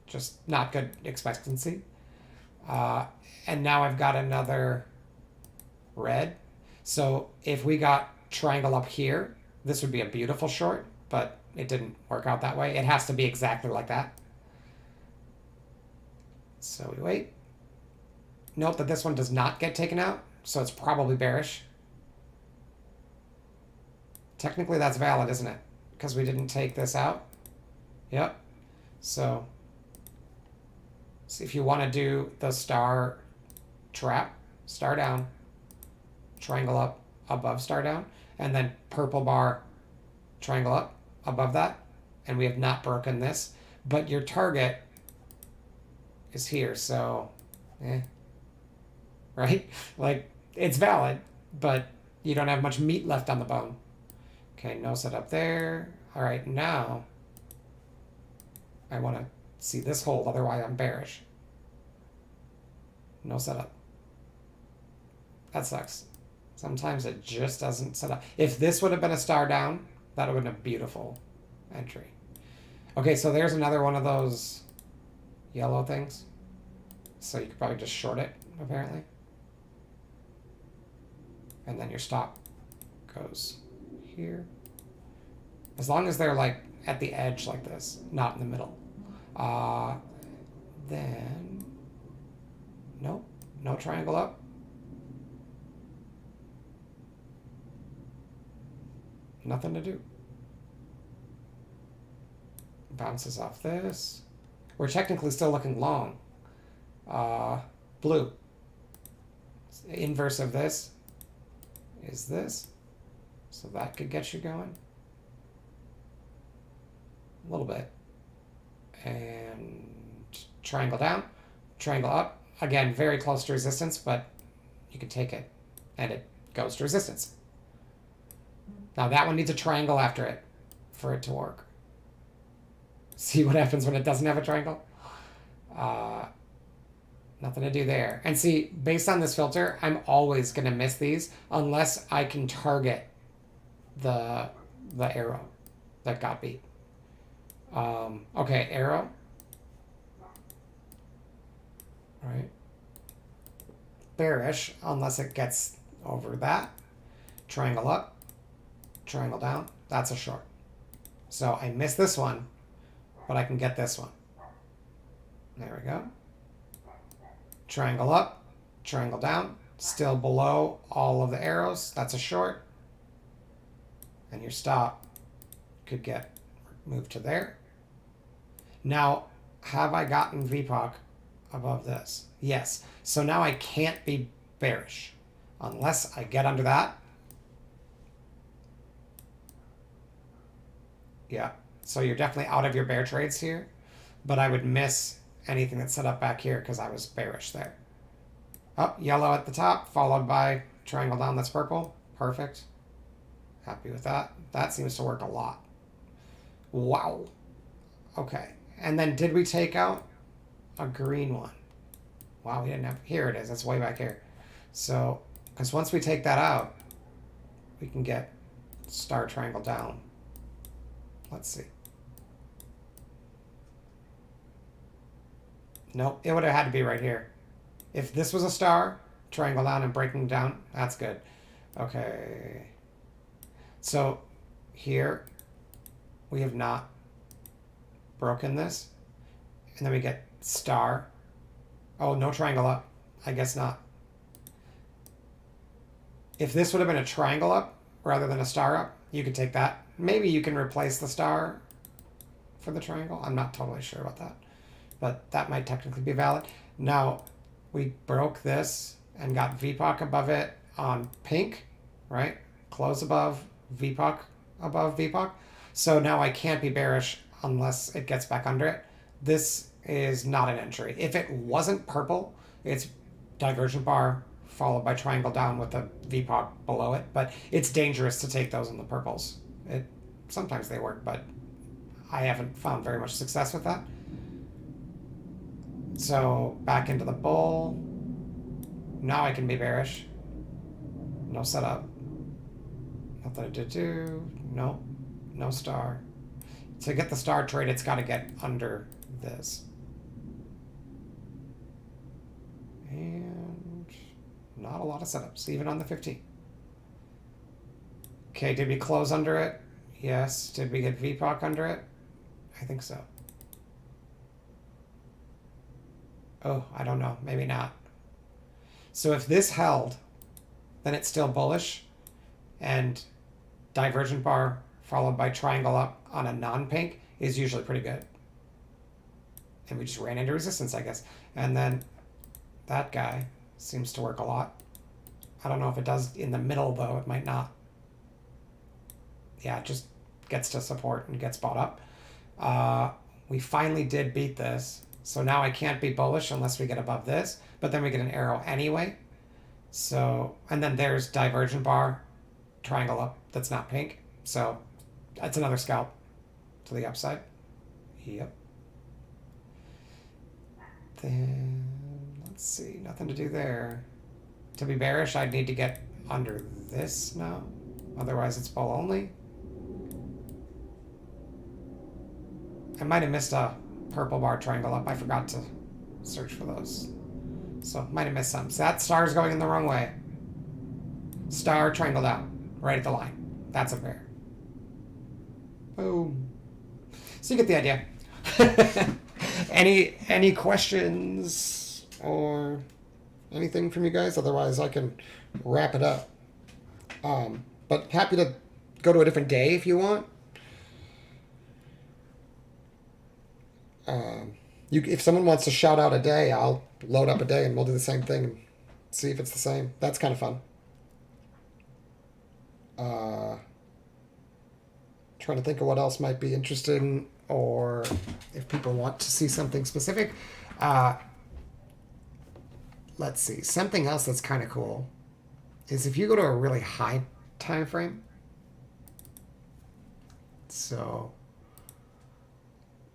Just not good expectancy. And now I've got another red. So if we got triangle up here, this would be a beautiful short, but it didn't work out that way. It has to be exactly like that. So we wait. Note that this one does not get taken out, so it's probably bearish. Technically that's valid, isn't it? Because we didn't take this out. Yep. So see if you want to do the star trap, star down, triangle up, above star down, and then purple bar, triangle up, above that, and we have not broken this, but your target is here, so, right? Like, it's valid, but you don't have much meat left on the bone. Okay, no setup there. All right, now I want to see this hold, otherwise I'm bearish. No setup. That sucks. Sometimes it just doesn't set up. If this would have been a star down, that would have been a beautiful entry. Okay, so there's another one of those yellow things. So you could probably just short it, apparently. And then your stop goes here. As long as they're like at the edge like this, not in the middle. Then, nope, no triangle up. Nothing to do. Bounces off this. We're technically still looking long. Blue. Inverse of this is this. So that could get you going. A little bit. And triangle down, triangle up. Again, very close to resistance, but you can take it. And it goes to resistance. Now that one needs a triangle after it for it to work. See what happens when it doesn't have a triangle? Nothing to do there. And see, based on this filter, I'm always going to miss these unless I can target the arrow that got beat. Okay, arrow. Right. Bearish unless it gets over that. Triangle up. Triangle down. That's a short. So I missed this one, but I can get this one. There we go. Triangle up, triangle down, still below all of the arrows. That's a short. And your stop could get moved to there. Now, have I gotten VPOC above this? Yes. So now I can't be bearish unless I get under that. Yeah. So you're definitely out of your bear trades here, but I would miss anything that's set up back here because I was bearish there. Up, yellow at the top, followed by triangle down that's purple. Perfect. Happy with that. That seems to work a lot. Wow. Okay. And then did we take out a green one? Wow, we didn't have... Here it is. It's way back here. So, because once we take that out, we can get star triangle down. Let's see. Nope, it would have had to be right here. If this was a star, triangle down and breaking down, that's good. Okay. So here we have not broken this. And then we get star. Oh, no triangle up. I guess not. If this would have been a triangle up rather than a star up, you could take that. Maybe you can replace the star for the triangle. I'm not totally sure about that. But that might technically be valid. Now, we broke this and got VPOC above it on pink, right? Close above VPOC, above VPOC. So now I can't be bearish unless it gets back under it. This is not an entry. If it wasn't purple, it's divergent bar followed by triangle down with a VPOC below it. But it's dangerous to take those in the purples. Sometimes they work, but I haven't found very much success with that. So back into the bull. Now I can be bearish. No setup. Nothing to do. Nope. No star. To get the star trade, it's got to get under this. And not a lot of setups, even on the 15. Okay, did we close under it? Yes. Did we get VPOC under it? I think so. Oh, I don't know. Maybe not. So if this held, then it's still bullish. And divergent bar followed by triangle up on a non-pink is usually pretty good. And we just ran into resistance, I guess. And then that guy seems to work a lot. I don't know if it does in the middle, though. It might not. Yeah, it just gets to support and gets bought up. We finally did beat this. So now I can't be bullish unless we get above this. But then we get an arrow anyway. So, and then there's divergent bar, triangle up that's not pink. So that's another scalp to the upside. Yep. Then, let's see, nothing to do there. To be bearish, I'd need to get under this now. Otherwise, it's bull only. I might have missed a purple bar triangle up. I forgot to search for those. So, might have missed some. So that star's going in the wrong way. Star triangle down, right at the line. That's a bear. Boom. So you get the idea. Any questions or anything from you guys? Otherwise, I can wrap it up. But happy to go to a different day if you want. If someone wants to shout out a day, I'll load up a day and we'll do the same thing and see if it's the same. That's kind of fun. Trying to think of what else might be interesting, or if people want to see something specific. Let's see. Something else that's kind of cool is if you go to a really high time frame. So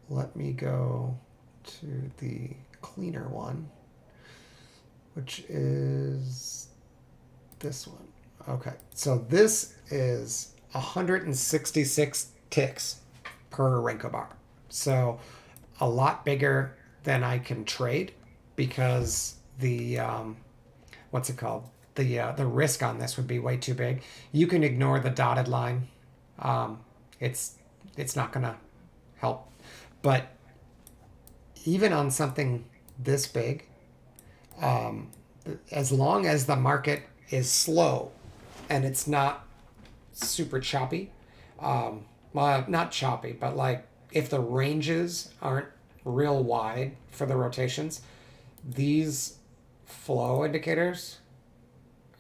let me go to the cleaner one, which is this one. Okay, so this is 166 ticks per Renko bar. So a lot bigger than I can trade because the what's it called? The risk on this would be way too big. You can ignore the dotted line. It's not gonna help. But even on something this big, as long as the market is slow and it's not super choppy, well, not choppy, but like if the ranges aren't real wide for the rotations, these flow indicators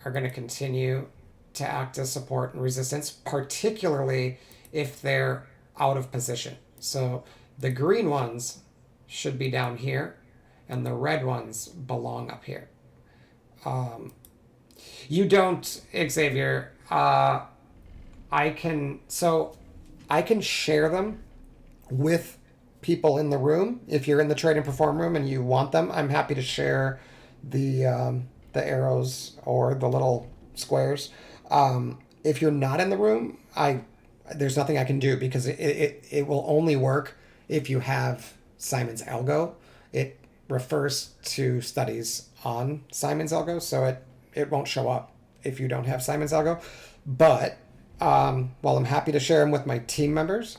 are going to continue to act as support and resistance, particularly if they're out of position. So the green ones should be down here and the red ones belong up here. You don't, Xavier. I can share them with people in the room. If you're in the trade and perform room and you want them, I'm happy to share the arrows or the little squares. If you're not in the room, there's nothing I can do because it will only work if you have Simon's algo. It refers to studies on Simon's algo, so it won't show up if you don't have Simon's algo. But while I'm happy to share them with my team members,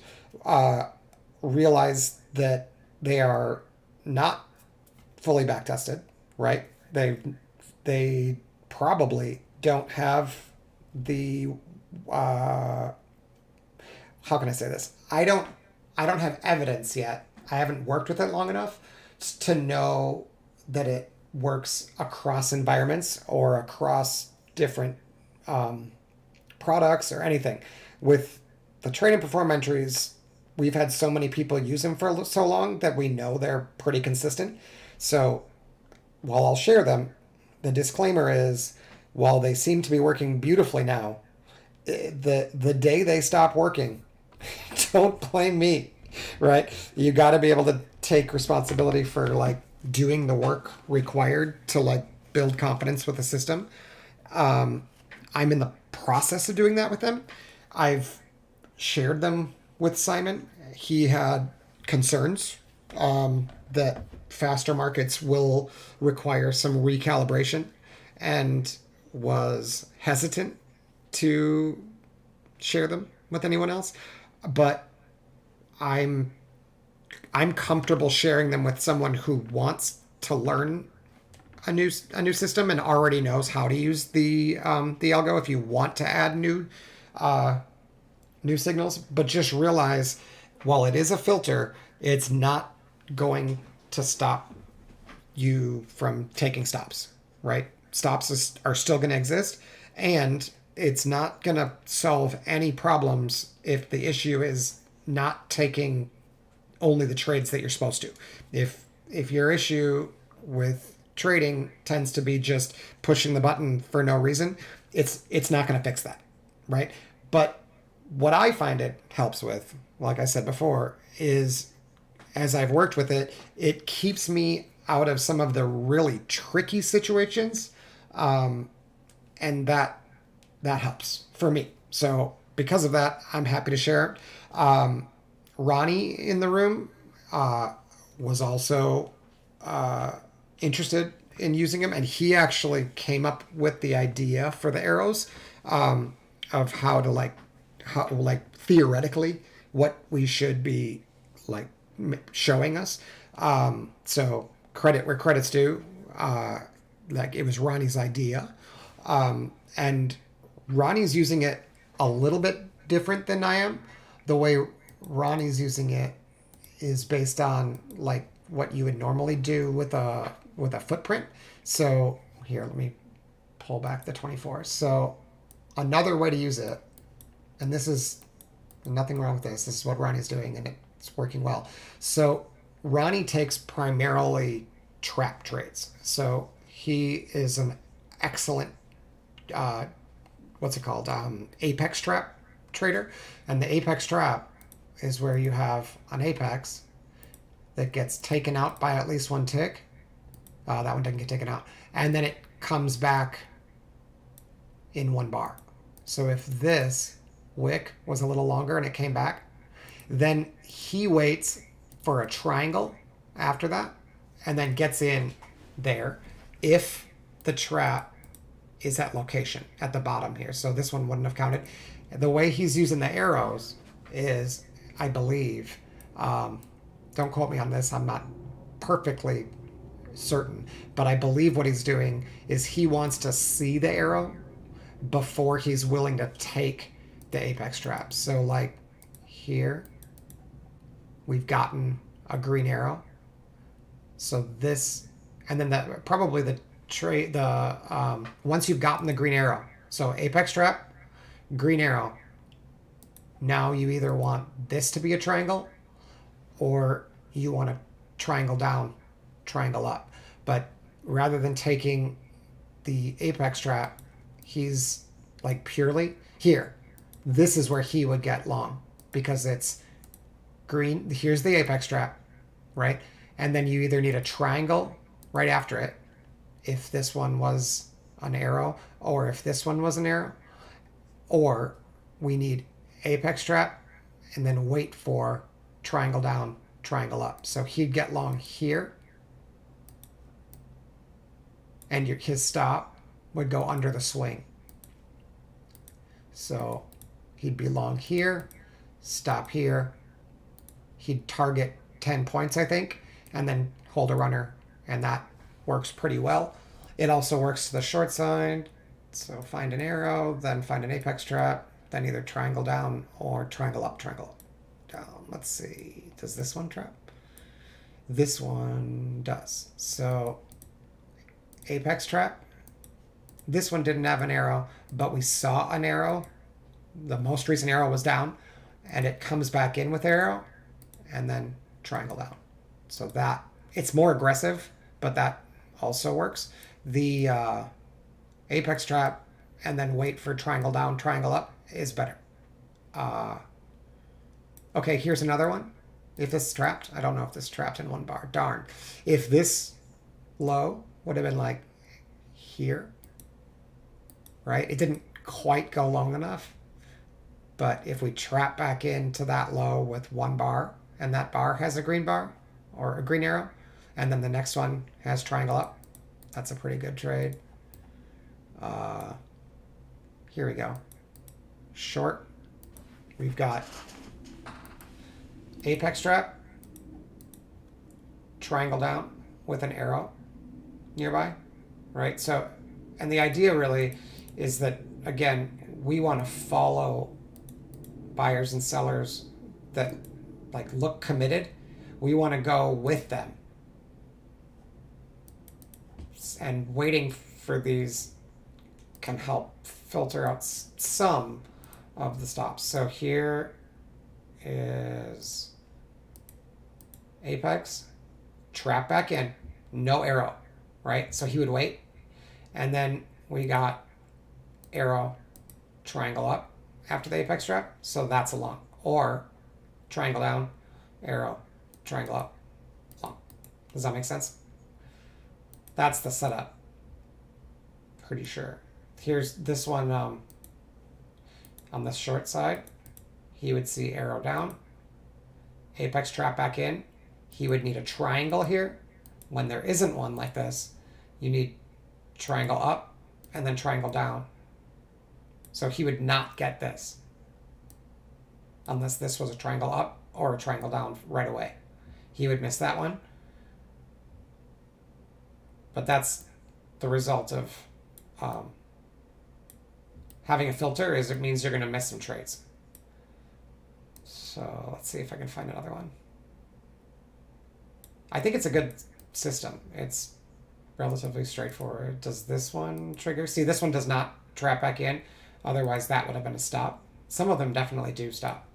realize that they are not fully back tested, right? They probably don't have the how can I say this? I don't have evidence yet. I haven't worked with it long enough to know that it works across environments or across different products or anything. With the trade and perform entries, we've had so many people use them for so long that we know they're pretty consistent. So while I'll share them, the disclaimer is, while they seem to be working beautifully now, the day they stop working, don't blame me, right? You got to be able to take responsibility for like doing the work required to like build confidence with the system. I'm in the process of doing that with them. I've shared them with Simon. He had concerns that faster markets will require some recalibration and was hesitant to share them with anyone else. But I'm comfortable sharing them with someone who wants to learn a new system and already knows how to use the algo. If you want to add new new signals, but just realize while it is a filter, it's not going to stop you from taking stops, right? Are still going to exist, and it's not going to solve any problems if the issue is not taking only the trades that you're supposed to. If your issue with trading tends to be just pushing the button for no reason, it's not going to fix that, right? But what I find it helps with, like I said before, is as I've worked with it, it keeps me out of some of the really tricky situations, and that helps for me. So because of that, I'm happy to share it. Ronnie in the room was also interested in using them, and he actually came up with the idea for the arrows, of how to like theoretically what we should be like showing us. So credit where credit's due. Like it was Ronnie's idea, and Ronnie's using it a little bit different than I am. The way Ronnie's using it is based on like what you would normally do with a footprint. So here, let me pull back the 24. So another way to use it, and this is nothing wrong with this. This is what Ronnie's doing, and it's working well. So Ronnie takes primarily trap trades. So he is an excellent what's it called, apex trap trader. And the apex trap is where you have an apex that gets taken out by at least one tick. That one doesn't get taken out, and then it comes back in one bar. So if this wick was a little longer and it came back, then he waits for a triangle after that and then gets in there if the trap is at location at the bottom here. So this one wouldn't have counted. The way he's using the arrows is, I believe, don't quote me on this, I'm not perfectly certain, but I believe what he's doing is he wants to see the arrow before he's willing to take the apex trap. So like here, we've gotten a green arrow. So this, and then that probably the trade, once you've gotten the green arrow, so apex trap, green arrow, now you either want this to be a triangle or you want to triangle down, triangle up. But rather than taking the apex trap, he's like purely here. This is where he would get long because it's green. Here's the apex trap, right? And then you either need a triangle right after it if this one was an arrow, or if this one was an arrow, or we need apex trap and then wait for triangle down, triangle up. So he'd get long here, and his stop would go under the swing. So he'd be long here, stop here. He'd target 10 points, I think, and then hold a runner, and that works pretty well. It also works to the short side. So find an arrow, then find an apex trap, then either triangle down or triangle up, triangle down. Let's see, does this one trap? This one does. So apex trap. This one didn't have an arrow, but we saw an arrow. The most recent arrow was down, and it comes back in with arrow, and then triangle down. So that, it's more aggressive, but that also works. The apex trap and then wait for triangle down, triangle up is better. Okay, here's another one. If this is trapped, I don't know if this is trapped in one bar. Darn. If this low would have been like here, right? It didn't quite go long enough. But if we trap back into that low with one bar, and that bar has a green bar or a green arrow, and then the next one has triangle up, that's a pretty good trade. Here we go. Short. We've got apex trap, triangle down with an arrow nearby, right? So, and the idea really is that, again, we want to follow buyers and sellers that like look committed, we want to go with them. And waiting for these can help filter out some of the stops. So here is apex, trap back in, no arrow, right? So he would wait. And then we got arrow, triangle up after the apex trap. So that's a long. Or triangle down, arrow, triangle up, long. Does that make sense? That's the setup. Pretty sure. Here's this one on the short side. He would see arrow down, apex trap back in. He would need a triangle here. When there isn't one like this, you need triangle up and then triangle down. So he would not get this unless this was a triangle up or a triangle down right away. He would miss that one. But that's the result of having a filter, is it means you're going to miss some trades. So let's see if I can find another one. I think it's a good system. It's relatively straightforward. Does this one trigger? See, this one does not trap back in. Otherwise, that would have been a stop. Some of them definitely do stop.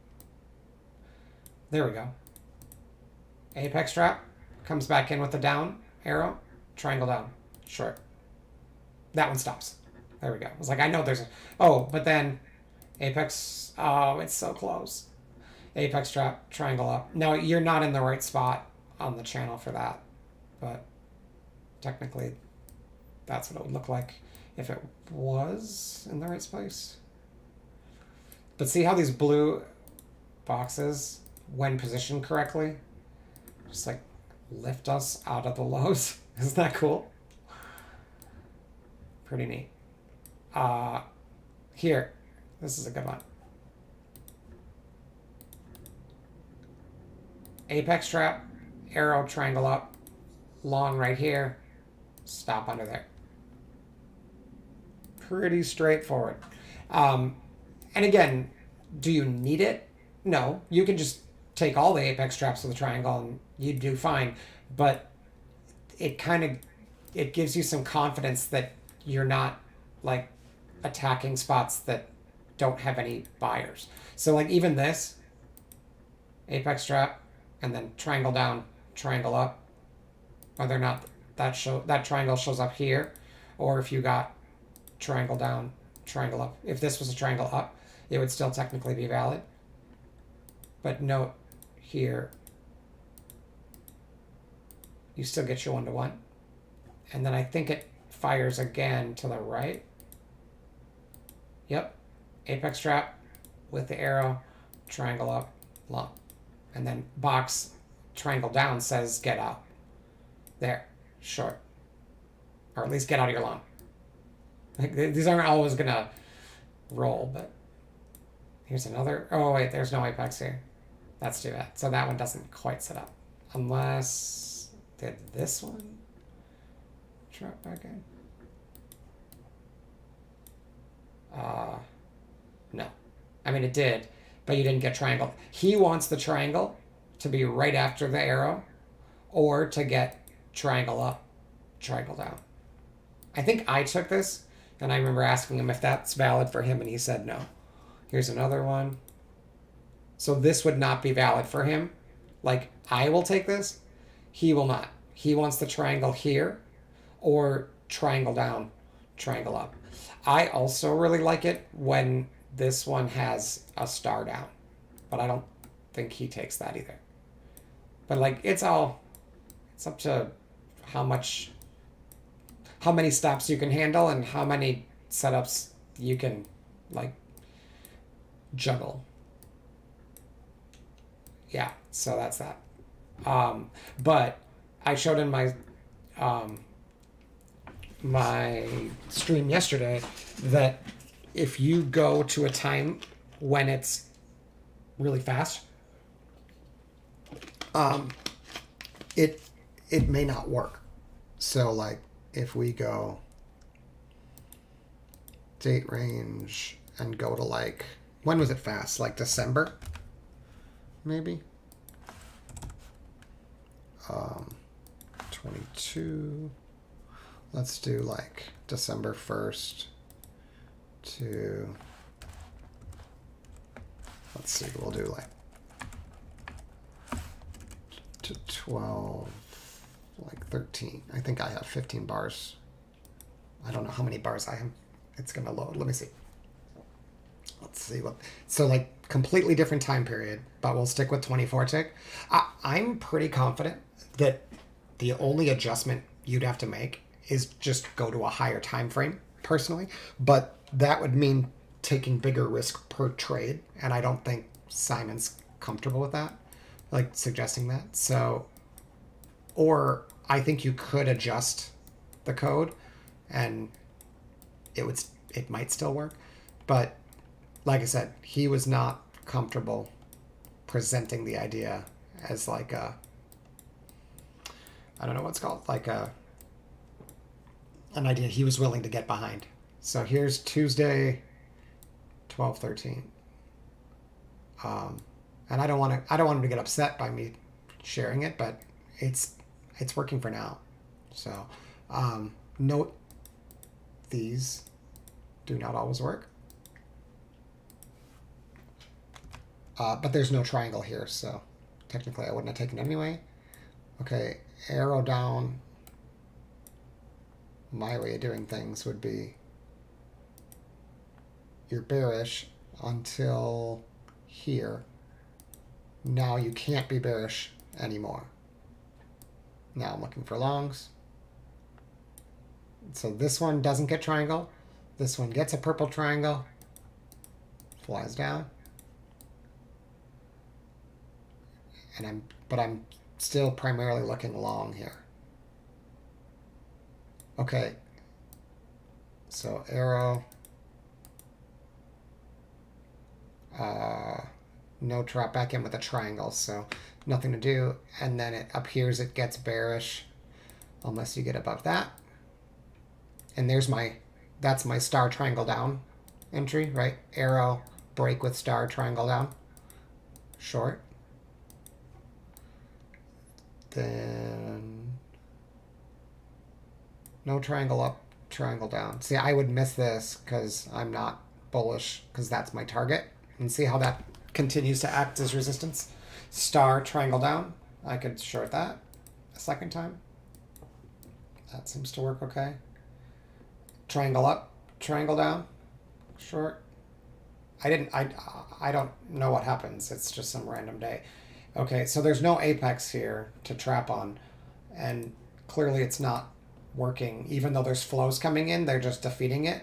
There we go. Apex trap comes back in with the down arrow, triangle down, short. That one stops. There we go. I was like, I know there's a... Oh, but then apex... Oh, it's so close. Apex trap, triangle up. No, you're not in the right spot on the channel for that. But technically, that's what it would look like if it was in the right place. But see how these blue boxes, when positioned correctly, just like lift us out of the lows? Isn't that cool? Pretty neat. Here, this is a good one. Apex trap, arrow, triangle up, long right here, stop under there. Pretty straightforward. And again, do you need it? No, you can just take all the apex traps with a triangle and you do fine. But it gives you some confidence that you're not like attacking spots that don't have any buyers. So like even this apex trap and then triangle down, triangle up, whether or not that triangle shows up here, or if you got triangle down, triangle up. If this was a triangle up, it would still technically be valid. But note here, you still get your 1-to-1. And then I think it fires again to the right. Yep. Apex trap with the arrow, triangle up, long. And then box, triangle down says get out. There, short. Or at least get out of your long. Like, these aren't always going to roll, but here's another. Oh, wait, there's no apex here. That's too bad. So that one doesn't quite set up. Unless, did this one drop back in? No. I mean, it did, but you didn't get triangle. He wants the triangle to be right after the arrow, or to get triangle up, triangle down. I think I took this, and I remember asking him if that's valid for him, and he said no. Here's another one. So this would not be valid for him. Like, I will take this. He will not. He wants the triangle here, or triangle down, triangle up. I also really like it when this one has a star down, but I don't think he takes that either. But like, it's up to how many stops you can handle and how many setups you can like juggle. Yeah, so that's that. But I showed in my my stream yesterday that if you go to a time when it's really fast, it may not work. So like if we go date range and go to like, when was it fast? Like December, maybe. 22. Let's do like December 1st to, let's see, we'll do like to 12, like 13. I think I have 15 bars. I don't know how many bars I have. It's gonna load. Let me see. Let's see what. So like completely different time period, but we'll stick with 24 tick. I'm pretty confident that the only adjustment you'd have to make is just go to a higher time frame personally, but that would mean taking bigger risk per trade, and I don't think Simon's comfortable with that, like suggesting that. So, or I think you could adjust the code and it might still work, but like I said, he was not comfortable presenting the idea as like a, I don't know what's called, like an idea he was willing to get behind. So here's Tuesday, 12/13. And I don't want him to get upset by me sharing it, but it's working for now. So note these do not always work. But there's no triangle here, so technically I wouldn't have taken it anyway. Okay, arrow down. My way of doing things would be you're bearish until here. Now you can't be bearish anymore. Now I'm looking for longs. So this one doesn't get triangle. This one gets a purple triangle. Flies down. And I'm still primarily looking long here. Okay. So arrow. No drop back in with a triangle, so nothing to do. And then it appears it gets bearish unless you get above that. And that's my star triangle down entry, right? Arrow, break with star triangle down, short. Then no triangle up, triangle down. See, I would miss this because I'm not bullish because that's my target. And see how that continues to act as resistance. Star triangle down. I could short that a second time. That seems to work okay. Triangle up, triangle down, short. I don't know what happens. It's just some random day. Okay, so there's no apex here to trap on, and clearly it's not working. Even though there's flows coming in, they're just defeating it.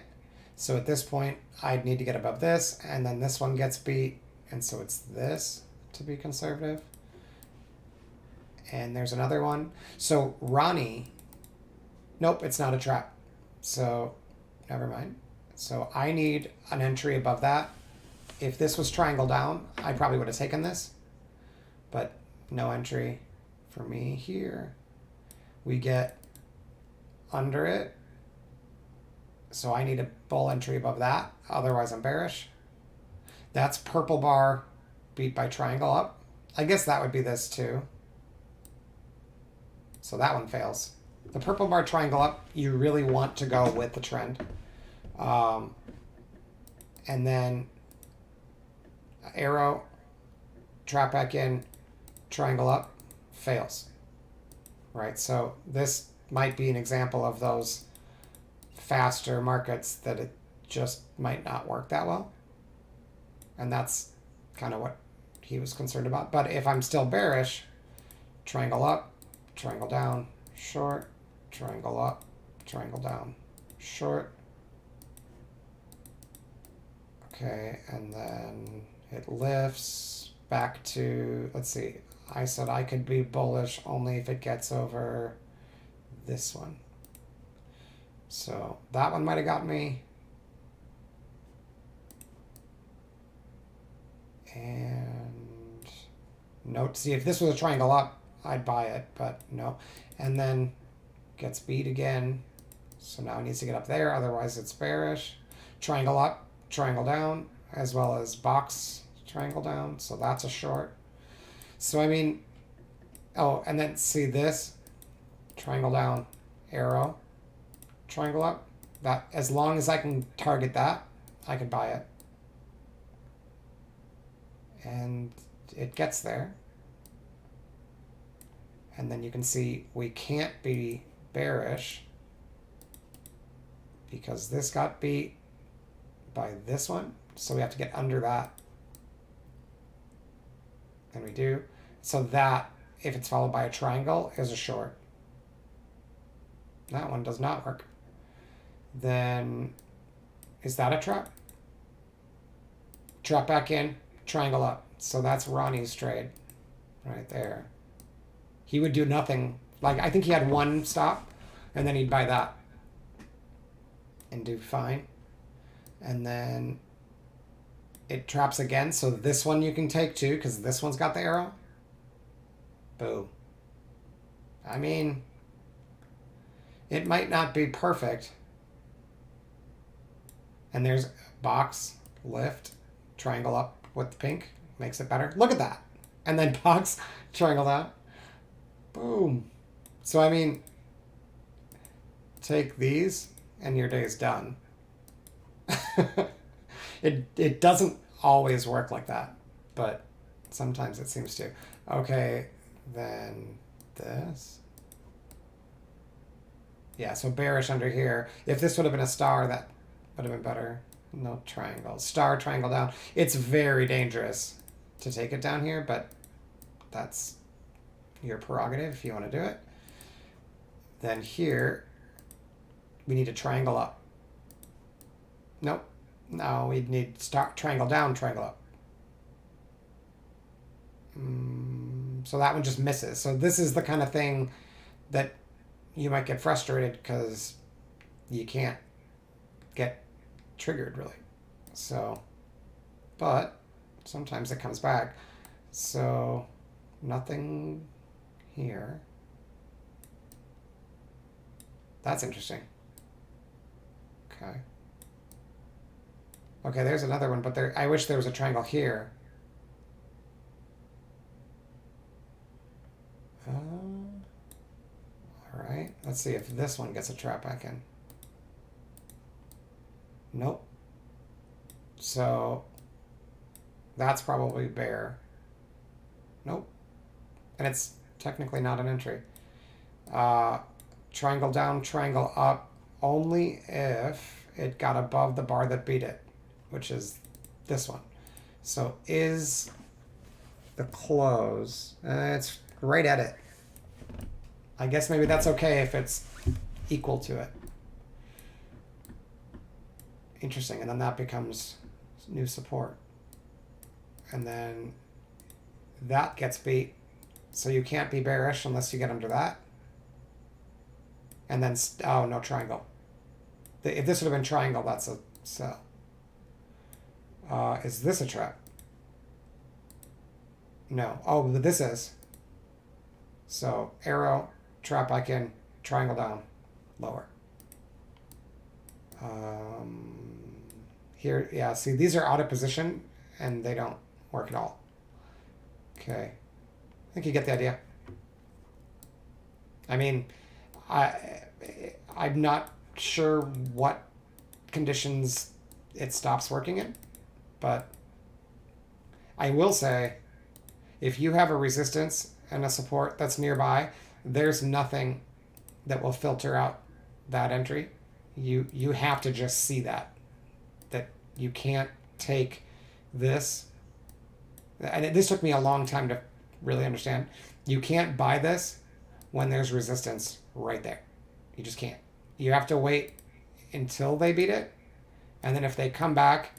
So at this point, I'd need to get above this, and then this one gets beat, and so it's this to be conservative. And there's another one. So Ronnie, nope, it's not a trap. So never mind. So I need an entry above that. If this was triangle down, I probably would have taken this, but no entry for me here. We get under it. So I need a bull entry above that. Otherwise I'm bearish. That's purple bar beat by triangle up. I guess that would be this too. So that one fails. The purple bar triangle up, you really want to go with the trend. And then arrow, trap back in, triangle up, fails. Right, so this might be an example of those faster markets that it just might not work that well. And that's kind of what he was concerned about. But if I'm still bearish, triangle up, triangle down, short, triangle up, triangle down, short. Okay, and then it lifts back to, let's see, I said I could be bullish only if it gets over this one. So that one might have got me. And note, see, if this was a triangle up, I'd buy it, but no. And then gets beat again. So now it needs to get up there, otherwise it's bearish. Triangle up, triangle down. as well as box triangle down. So that's a short. So I mean, oh, and then see this triangle down, arrow, triangle up. That, as long as I can target that, I can buy it. And it gets there. And then you can see we can't be bearish because this got beat by this one. So we have to get under that. And we do. So that, if it's followed by a triangle, is a short. That one does not work. Then, is that a trap? Trap back in, triangle up. So that's Ronnie's trade right there. He would do nothing. Like, I think he had one stop, and then he'd buy that and do fine. And then it traps again. So this one you can take too, because this one's got the arrow. Boom. I mean, it might not be perfect. And there's box, lift, triangle up with the pink. Makes it better. Look at that. And then box, triangle down. Boom. So, I mean, take these and your day is done. It doesn't always work like that, but sometimes it seems to. Okay, then this. Yeah, so bearish under here. If this would have been a star, that would have been better. No triangle. Star, triangle down. It's very dangerous to take it down here, but that's your prerogative if you want to do it. Then here, we need a triangle up. Nope. No, we'd need star, triangle down, triangle up. So that one just misses. So this is the kind of thing that you might get frustrated because you can't get triggered really. So, but sometimes it comes back. So nothing here. That's interesting. Okay. Okay, there's another one, but there, I wish there was a triangle here. All right, let's see if this one gets a trap back in. Nope. So that's probably bear. Nope. And it's technically not an entry. Triangle down, triangle up, only if it got above the bar that beat it, which is this one. So is the close, it's right at it. I guess maybe that's okay if it's equal to it. Interesting, and then that becomes new support. And then that gets beat. So you can't be bearish unless you get under that. And then, oh, no triangle. If this would have been triangle, that's a sell. Is this a trap? No. Oh, but this is. So arrow, trap back in, triangle down, lower. Here, yeah, see, these are out of position and they don't work at all. Okay. I think you get the idea. I mean, I'm not sure what conditions it stops working in, but I will say if you have a resistance and a support that's nearby, there's nothing that will filter out that entry. You have to just see that you can't take this, and this took me a long time to really understand. You can't buy this when there's resistance right there. You just can't. You have to wait until they beat it, and then if they come back,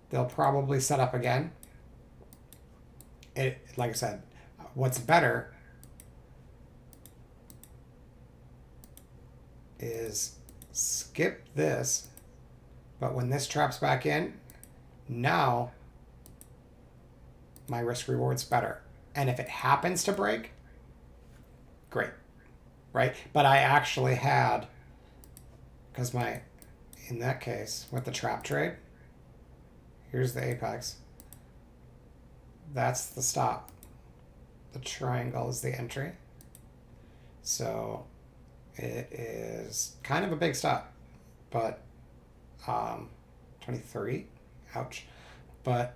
they'll probably set up again. It, like I said, what's better is skip this, but when this traps back in, now my risk reward's better. And if it happens to break, great, right? But I actually had, because in that case, with the trap trade, Here's the apex. That's the stop. The triangle is the entry. So it is kind of a big stop, but 23. Ouch. But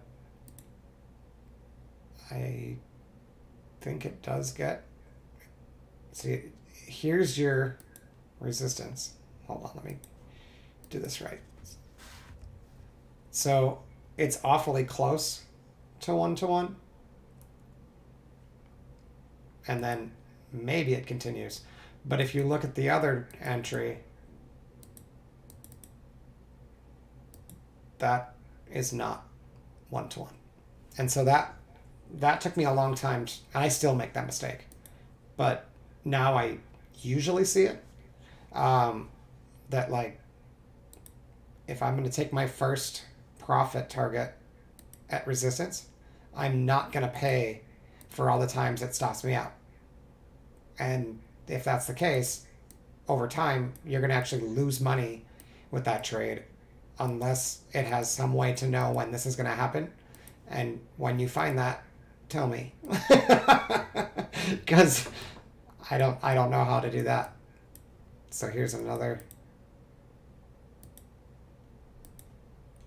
I think it does get. See, here's your resistance. Hold on, let me do this right. So it's awfully close to 1-to-1. And then maybe it continues. But if you look at the other entry, that is not 1-to-1. And so that took me a long time, and I still make that mistake. But now I usually see it. That like, if I'm going to take my first profit target at resistance, I'm not going to pay for all the times it stops me out. And if that's the case, over time, you're going to actually lose money with that trade unless it has some way to know when this is going to happen. And when you find that, tell me. Because I don't know how to do that. So here's another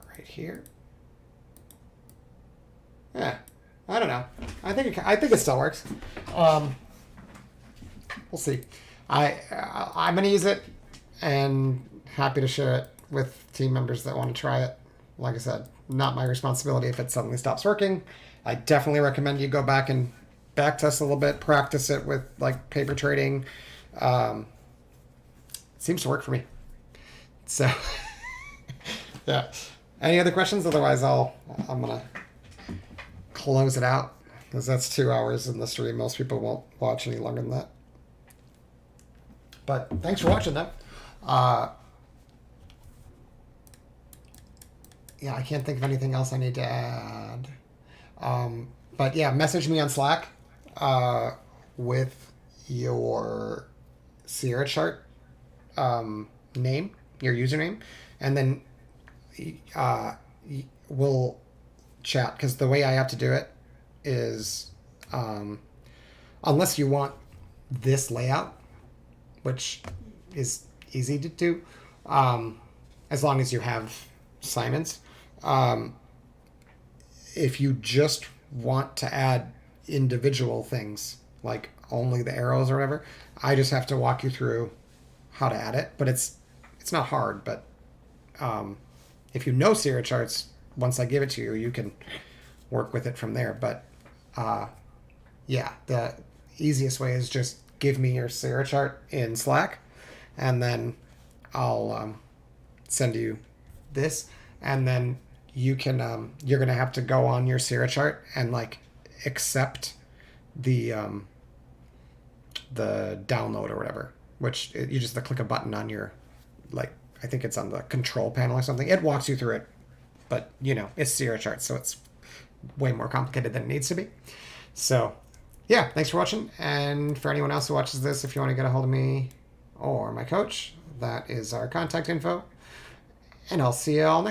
right here. Yeah, I don't know. I think it still works. We'll see. I'm gonna use it, and happy to share it with team members that want to try it. Like I said, not my responsibility if it suddenly stops working. I definitely recommend you go back and back test a little bit, practice it with like paper trading. It seems to work for me. So yeah. Any other questions? Otherwise, I'm gonna close it out because that's 2 hours in the stream. Most people won't watch any longer than that. But thanks for watching that. Yeah, I can't think of anything else I need to add. But yeah, message me on Slack with your Sierra chart name, your username, and then we'll chat. Because the way I have to do it is, unless you want this layout, which is easy to do, as long as you have Simon's. If you just want to add individual things, like only the arrows or whatever, I just have to walk you through how to add it. But it's not hard. But if you know Sierra charts, once I give it to you, you can work with it from there. But yeah, the easiest way is just give me your Sierra chart in Slack, and then I'll send you this, and then you can you're gonna have to go on your Sierra chart and like accept the download or whatever, which you just click a button on your, like, I think it's on the control panel or something. It walks you through it, but you know, it's Sierra charts, so it's way more complicated than it needs to be. So yeah, thanks for watching. And for anyone else who watches this, if you want to get a hold of me or my coach, that is our contact info. And I'll see you all next time.